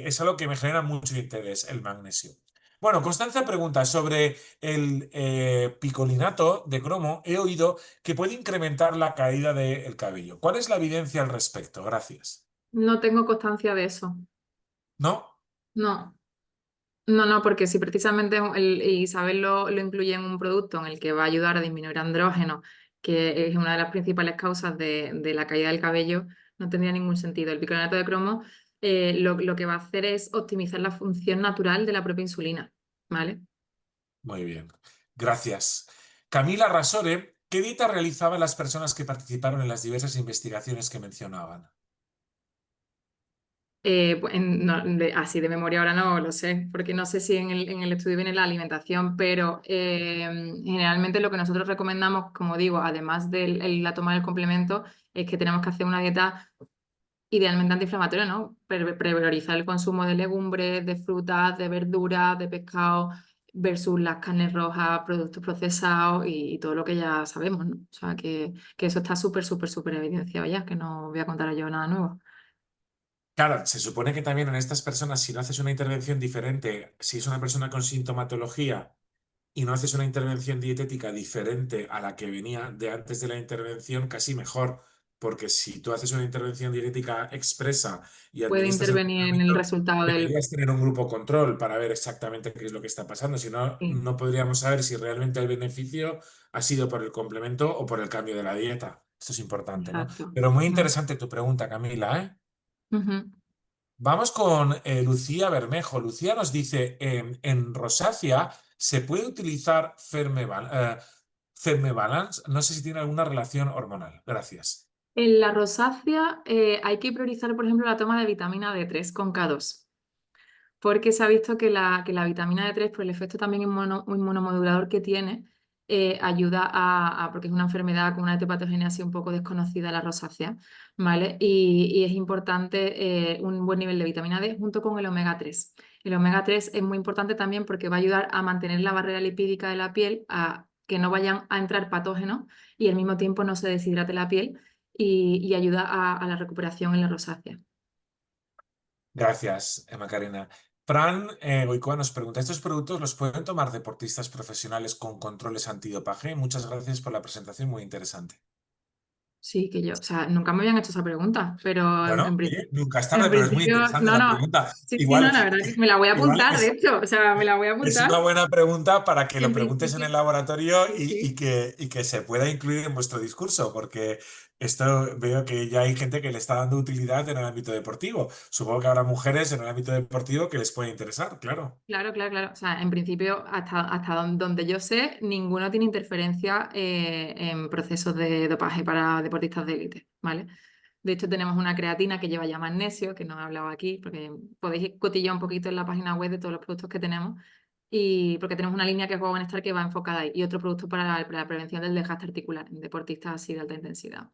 es algo que me genera mucho interés, el magnesio. Bueno, Constanza pregunta sobre el picolinato de cromo. He oído que puede incrementar la caída del cabello. ¿Cuál es la evidencia al respecto? Gracias. No tengo constancia de eso. ¿No? No, no, porque si precisamente Isabel lo incluye en un producto en el que va a ayudar a disminuir andrógenos, que es una de las principales causas de la caída del cabello, no tendría ningún sentido. El bicarbonato de cromo lo que va a hacer es optimizar la función natural de la propia insulina, ¿vale? Muy bien. Gracias. Camila Rasore, ¿qué dieta realizaban las personas que participaron en las diversas investigaciones que mencionaban? Así de memoria ahora no lo sé, porque no sé si en el estudio viene la alimentación, pero generalmente lo que nosotros recomendamos, como digo, además de la toma del complemento, es que tenemos que hacer una dieta idealmente antiinflamatoria, ¿no? Priorizar el consumo de legumbres, de frutas, de verduras, de pescado, versus las carnes rojas, productos procesados y todo lo que ya sabemos, ¿no? O sea, que eso está súper, súper, súper evidenciado ya, que no voy a contar yo nada nuevo. Claro, se supone que también en estas personas, si no haces una intervención diferente, si es una persona con sintomatología y no haces una intervención dietética diferente a la que venía de antes de la intervención, casi mejor, porque si tú haces una intervención dietética expresa y Puede administras el intervenir en el tratamiento, resultado del... deberías tener un grupo control para ver exactamente qué es lo que está pasando. Si no, Sí, no podríamos saber si realmente el beneficio ha sido por el complemento o por el cambio de la dieta. Esto es importante, ¿no? exacto. Pero muy Mm. interesante tu pregunta, Camila, ¿eh? Ujú. Vamos con Lucía Bermejo. Lucía nos dice, en rosácea se puede utilizar Fermebalance. No sé si tiene alguna relación hormonal. Gracias. En la rosácea hay que priorizar, por ejemplo, la toma de vitamina D3 con K2. Porque se ha visto que la vitamina D3, por el efecto también inmunomodulador que tiene, ayuda porque es una enfermedad con una etiopatogenia así un poco desconocida, la rosácea, ¿vale? Y es importante un buen nivel de vitamina D junto con el omega 3. El omega 3 es muy importante también porque va a ayudar a mantener la barrera lipídica de la piel, a que no vayan a entrar patógenos y al mismo tiempo no se deshidrate la piel y ayuda a la recuperación en la rosácea. Gracias, Macarena. Fran Goicoa nos pregunta, ¿estos productos los pueden tomar deportistas profesionales con controles antidopaje? Muchas gracias por la presentación, muy interesante. Sí, que yo, o sea, nunca me habían hecho esa pregunta, pero Bueno, oye, nunca es en tarde, pero es muy principio, interesante no, la no, pregunta. sí, sí, no, Igual, la verdad que me la voy a igual apuntar, de hecho, o sea, me la voy a es una apuntar. buena pregunta para que lo En preguntes en principio, el laboratorio sí, y, sí. y que se pueda incluir en vuestro discurso, porque esto veo que ya hay gente que le está dando utilidad en el ámbito deportivo. Supongo que habrá mujeres en el ámbito deportivo que les puede interesar, claro. Claro, claro, claro. O sea, en principio, hasta donde yo sé, ninguno tiene interferencia en procesos de dopaje para deportistas de élite, ¿vale? De hecho, tenemos una creatina que lleva ya magnesio, que no he hablado aquí, porque podéis cotillar un poquito en la página web de todos los productos que tenemos, y porque tenemos una línea que es Go Bienestar que va enfocada ahí, y otro producto para la prevención del desgaste articular en deportistas así de alta intensidad.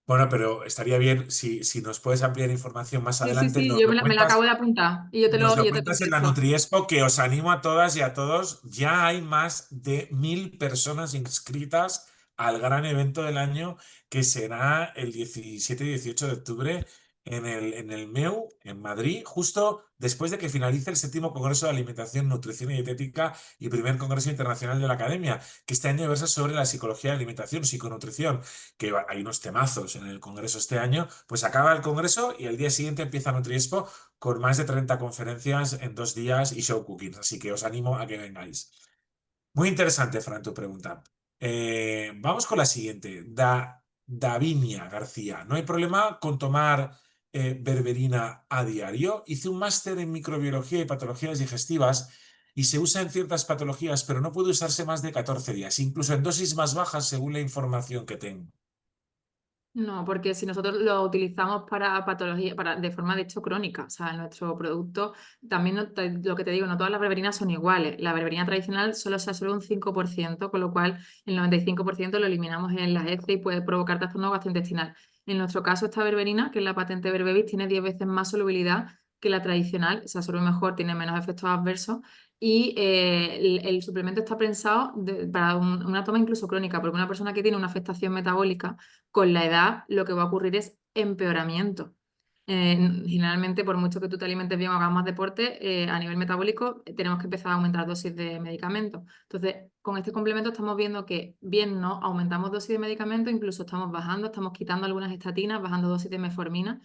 Bueno, pero estaría bien si nos puedes ampliar información más Sí, sí, adelante, sí, nos yo lo me la acabo cuentas. de apuntar y Nos lo yo te cuentas en la contesto. Nutriexpo, que os animo a todas y a todos. Ya hay más de 1000 personas inscritas al gran evento del año que será el 17 y 18 de octubre en el MEU, en Madrid, justo después de que finalice el séptimo Congreso de Alimentación, Nutrición y Dietética y primer Congreso Internacional de la Academia, que este año versa sobre la psicología de la alimentación, psiconutrición, que hay unos temazos en el Congreso este año. Pues acaba el Congreso y el día siguiente empieza Nutriexpo con más de 30 conferencias en 2 días y show cooking. Así que os animo a que vengáis. Muy interesante, Fran, tu pregunta. Vamos con la siguiente. Davinia García. ¿No hay problema con tomar berberina a diario? Hice un máster en microbiología y patologías digestivas y se usa en ciertas patologías, pero no puede usarse más de 14 días, incluso en dosis más bajas según la información que tengo. No, porque si nosotros lo utilizamos para patología, de forma de hecho crónica, o sea, nuestro producto, también lo que te digo, no todas las berberinas son iguales. La berberina tradicional solo se absorbe un 5%, con lo cual el 95% lo eliminamos en las heces y puede provocar trastorno gastrointestinal. En nuestro caso, esta berberina, que es la patente Berbevis, tiene 10 veces más solubilidad que la tradicional, se absorbe mejor, tiene menos efectos adversos y el suplemento está pensado para una toma incluso crónica, porque una persona que tiene una afectación metabólica con la edad lo que va a ocurrir es empeoramiento. Generalmente, por mucho que tú te alimentes bien o hagas más deporte, a nivel metabólico tenemos que empezar a aumentar dosis de medicamentos. Entonces, con este complemento estamos viendo que bien no aumentamos dosis de medicamentos, incluso estamos bajando, estamos quitando algunas estatinas, bajando dosis de metformina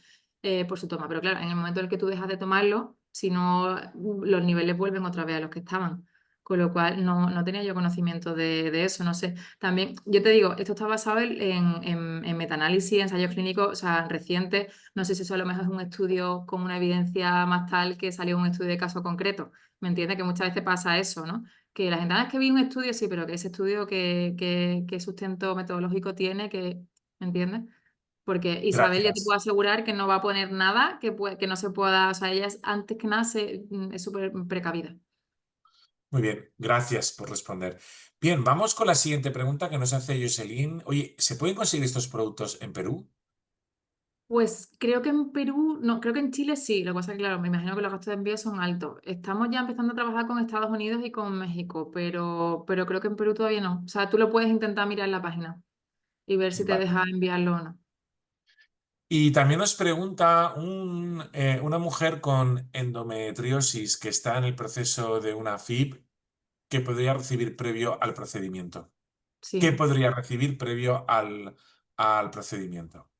por su toma. Pero claro, en el momento en el que tú dejas de tomarlo, si no, los niveles vuelven otra vez a los que estaban. Con lo cual no tenía yo conocimiento de eso, no sé. También, yo te digo, esto está basado en metaanálisis, ensayos clínicos, o sea, recientes. No sé si eso a lo mejor es un estudio con una evidencia más tal que salió un estudio de caso concreto. ¿Me entiendes? Que muchas veces pasa eso, ¿no? Que la gente, es que vi un estudio, sí, pero que ese estudio que sustento metodológico tiene, ¿me entiendes? Porque Isabel ya te puedo Gracias. asegurar que no va a poner nada que no se pueda, o sea, ella antes que nada es súper precavida. Muy bien, gracias por responder. Bien, vamos con la siguiente pregunta que nos hace Jocelyn. Oye, ¿se pueden conseguir estos productos en Perú? Pues creo que en Perú, no, creo que en Chile sí. Lo que pasa es que, claro, me imagino que los gastos de envío son altos. Estamos ya empezando a trabajar con Estados Unidos y con México, pero creo que en Perú todavía no. O sea, tú lo puedes intentar mirar en la página y ver si te Vale. deja enviarlo o no. Y también nos pregunta una mujer con endometriosis que está en el proceso de una FIB, ¿qué podría recibir previo al procedimiento? ¿Qué Sí. podría recibir previo al procedimiento?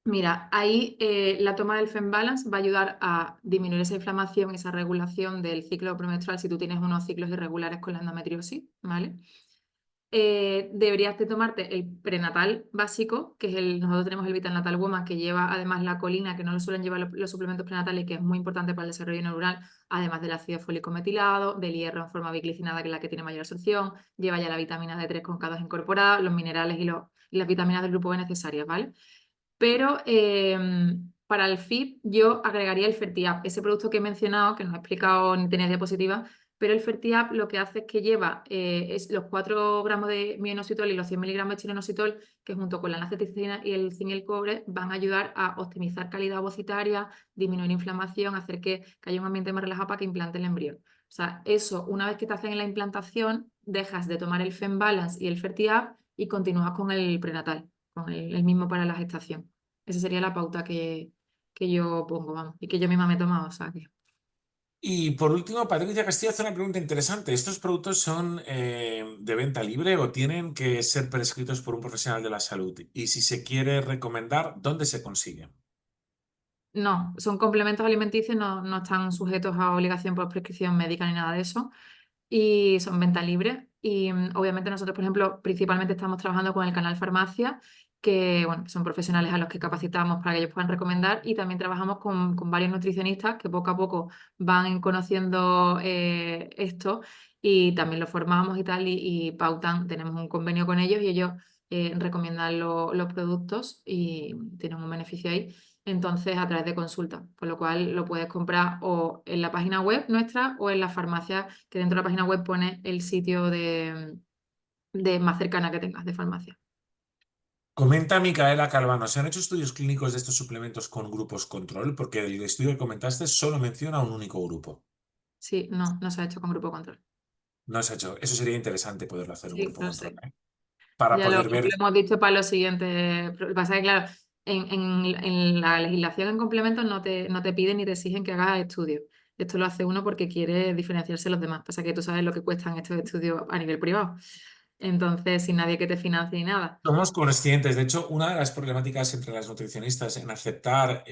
Mira, ahí la toma del Fembalance va a ayudar a disminuir esa inflamación, esa regulación del ciclo premenstrual si tú tienes unos ciclos irregulares con la endometriosis, ¿vale? deberías de tomarte el prenatal básico, que es nosotros tenemos el Vital Natal Woman, que lleva además la colina, que no lo suelen llevar los suplementos prenatales, que es muy importante para el desarrollo neuronal, además del ácido fólico metilado, del hierro en forma biglicinada, que es la que tiene mayor absorción, lleva ya la vitamina D3 con K2 incorporada, los minerales y las vitaminas del grupo B necesarias, ¿vale? Pero para el FIT yo agregaría el Fertiap, ese producto que he mencionado, que no he explicado ni tenía diapositiva, pero el Fertiap lo que hace es que lleva es los 4 gramos de mioinositol y los 100 miligramos de chilinositol, que junto con la N-acetilcisteína y el zinc y el cobre van a ayudar a optimizar calidad ovocitaria, disminuir inflamación, hacer que haya un ambiente más relajado para que implante el embrión. O sea, eso, una vez que te hacen la implantación, dejas de tomar el FemBalance y el Fertiap y continúas con el prenatal, con el mismo para la gestación. Esa sería la pauta que yo pongo, vamos, y que yo misma me he tomado, o sea que... Y por último, Patricia Castillo hace una pregunta interesante. ¿Estos productos son de venta libre o tienen que ser prescritos por un profesional de la salud? Y si se quiere recomendar, ¿dónde se consiguen? No, son complementos alimenticios, no están sujetos a obligación por prescripción médica ni nada de eso. Y son venta libre. Y obviamente nosotros, por ejemplo, principalmente estamos trabajando con el canal Farmacia, que bueno, son profesionales a los que capacitamos para que ellos puedan recomendar y también trabajamos con varios nutricionistas que poco a poco van conociendo esto y también los formamos y tal y pautan, tenemos un convenio con ellos y ellos recomiendan los productos y tienen un beneficio ahí. Entonces, a través de consulta, por lo cual lo puedes comprar o en la página web nuestra o en la farmacia, que dentro de la página web pone el sitio de más cercana que tengas de farmacia. Comenta Micaela Calvano, ¿se han hecho estudios clínicos de estos suplementos con grupos control? Porque el estudio que comentaste solo menciona un único grupo. Sí, no se ha hecho con grupo control. No se ha hecho. Eso sería interesante poderlo hacer un Sí, grupo lo control, sé. ¿eh? Para Ya lo poder ver. hemos dicho para los siguientes. Lo que pasa es que, claro, en la legislación en complementos no te piden ni te exigen que hagas estudios. Esto lo hace uno porque quiere diferenciarse de los demás. Pasa que tú sabes lo que cuestan estos estudios a nivel privado. Entonces, sin nadie que te financie ni nada. Somos conscientes. De hecho, una de las problemáticas entre las nutricionistas en aceptar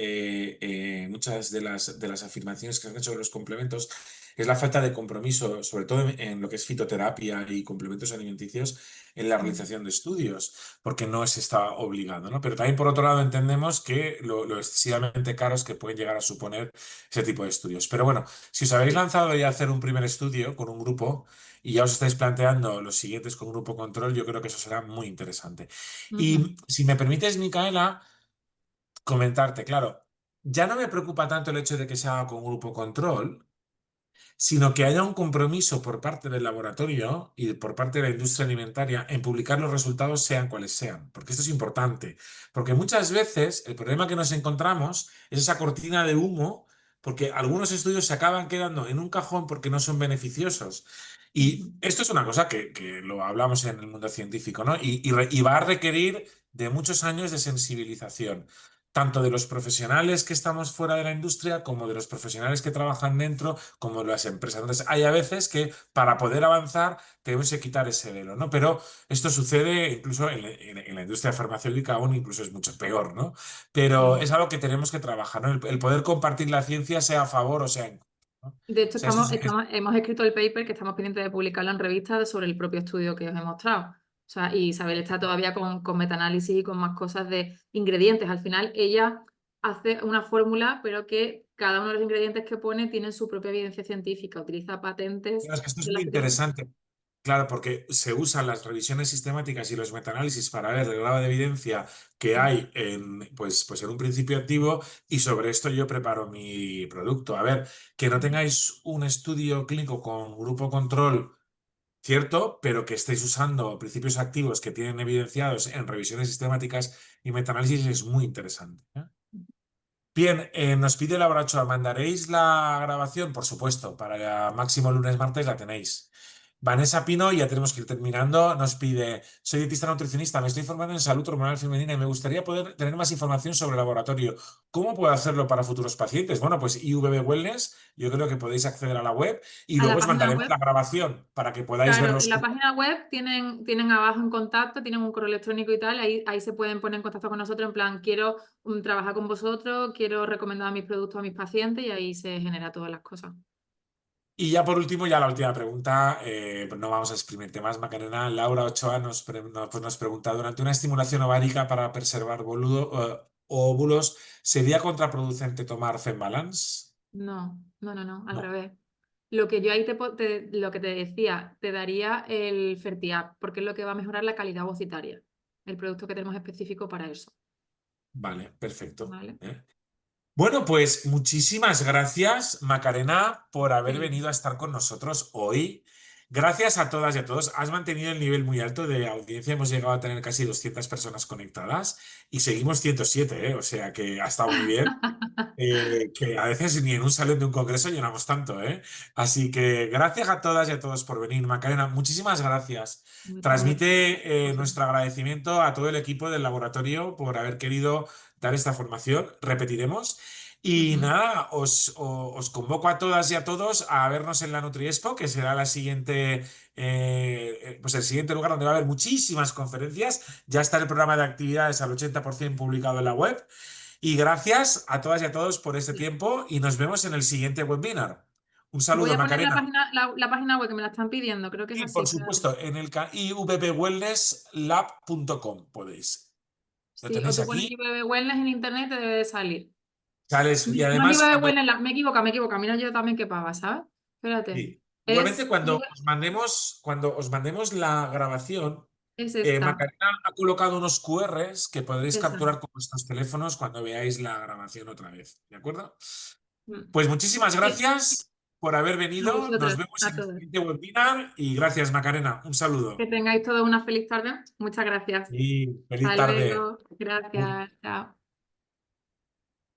muchas de las afirmaciones que se han hecho de los complementos es la falta de compromiso, sobre todo en lo que es fitoterapia y complementos alimenticios, en la Mm. realización de estudios, porque no se está obligado, ¿no? Pero también, por otro lado, entendemos que lo excesivamente caros que pueden llegar a suponer ese tipo de estudios. Pero bueno, si os habéis lanzado ya a hacer un primer estudio con un grupo, y ya os estáis planteando los siguientes con grupo control, yo creo que eso será muy interesante. Ujú, Y si me permites, Micaela, comentarte, claro, ya no me preocupa tanto el hecho de que se haga con grupo control, sino que haya un compromiso por parte del laboratorio y por parte de la industria alimentaria en publicar los resultados sean cuales sean, porque esto es importante, porque muchas veces el problema que nos encontramos es esa cortina de humo, porque algunos estudios se acaban quedando en un cajón porque no son beneficiosos. ujú, Y esto es una cosa que lo hablamos en el mundo científico, ¿no? Y va a requerir de muchos años de sensibilización tanto de los profesionales que estamos fuera de la industria como de los profesionales que trabajan dentro, como de las empresas. Entonces, hay a veces que para poder avanzar tenemos que quitar ese velo, ¿no? Pero esto sucede incluso en la industria farmacéutica, aún incluso es mucho peor, ¿no? Pero sí. es algo que tenemos que trabajar, ¿no? El poder compartir la ciencia sea a favor o sea en contra, ¿no? O De hecho, sea, esto hemos escrito el paper que estamos pendientes de publicarlo en revistas sobre el propio estudio que os he mostrado. O sea, y Isabel está todavía con metaanálisis y con más cosas de ingredientes. Al final, ella hace una fórmula, pero que cada uno de los ingredientes que pone tiene su propia evidencia científica. Utiliza patentes es que esto es de muy las que tiene. interesante. Claro, porque se usan las revisiones sistemáticas y los metaanálisis para ver el grado de evidencia que Mm, hay en, pues en un principio activo y sobre esto yo preparo mi producto. A ver, que no mm, tengáis un estudio clínico con grupo control, cierto, pero que estéis usando principios activos que tienen evidenciados en revisiones sistemáticas y metaanálisis es muy interesante, ¿eh? Bien, nos pide Laura Ochoa, ¿mandaréis la grabación? Por supuesto, para el máximo lunes, martes la tenéis. Vanessa Pino, ya tenemos que ir terminando, nos pide, soy dietista nutricionista, me estoy formando en salud hormonal femenina y me gustaría poder tener más información sobre el laboratorio. ¿Cómo puedo hacerlo para futuros pacientes? Bueno, pues IVB Wellness, yo creo que podéis acceder a la web y A la luego os página mandaremos web. la grabación para que podáis ver Claro, los... en la página web tienen abajo en contacto, tienen un correo electrónico y tal, ahí se pueden poner en contacto con nosotros en plan, quiero trabajar con vosotros, quiero recomendar mis productos a mis pacientes y ahí se genera todas las cosas. Y ya por último, ya la última pregunta, no vamos a exprimirte más, Macarena. Laura Ochoa nos pregunta, ¿durante una estimulación ovárica para preservar óvulos, sería contraproducente tomar Fembalance? No, no, no, no, al No. revés. Lo que yo ahí lo que te decía, te daría el Fertiap, porque es lo que va a mejorar la calidad vocitaria, el producto que tenemos específico para eso. Vale, perfecto. ¿Vale? Bueno, pues muchísimas gracias, Macarena, por haber Sí. venido a estar con nosotros hoy. Gracias a todas y a todos. Has mantenido el nivel muy alto de audiencia. Hemos llegado a tener casi 200 personas conectadas y seguimos 107, ¿eh? O sea que ha estado muy bien. Que a veces ni en un salón de un congreso llenamos tanto, ¿eh? Así que gracias a todas y a todos por venir. Macarena, muchísimas gracias. Muchas gracias a Transmite vosotros. nuestro agradecimiento a todo el equipo del laboratorio por haber querido dar esta formación. Repetiremos. Y Ujú. nada, os convoco a todas y a todos a vernos en la NutriExpo, que será la siguiente, pues el siguiente lugar donde va a haber muchísimas conferencias. Ya está el programa de actividades al 80% publicado en la web. Y gracias a todas y a todos por este Sí. tiempo y nos vemos en el siguiente webinar. Un Voy saludo, a poner Macarena. la página web que me la están pidiendo, creo que es Y así, por espérate. supuesto, en el ivpwellnesslab.com podéis. Lo Sí, o tenéis tú pones aquí. IBB Wellness en internet, te debe de salir. Sales, y No es además, IBB cuando, Wellness, me equivoco. Mira yo también qué pava, ¿sabes? Espérate. sí. Igualmente, Es, cuando os mandemos la grabación, es esta. Macarena ha colocado unos QRs que podréis Esa. capturar con vuestros teléfonos cuando veáis la grabación otra vez. ¿De acuerdo? Mm. Pues muchísimas Sí, gracias por haber a venido. Nos vosotros, vemos a en el todos. siguiente webinar y gracias, Macarena. Un Que saludo tengáis toda una feliz tarde. Muchas gracias. y feliz Hasta tarde. luego. Gracias. Chao.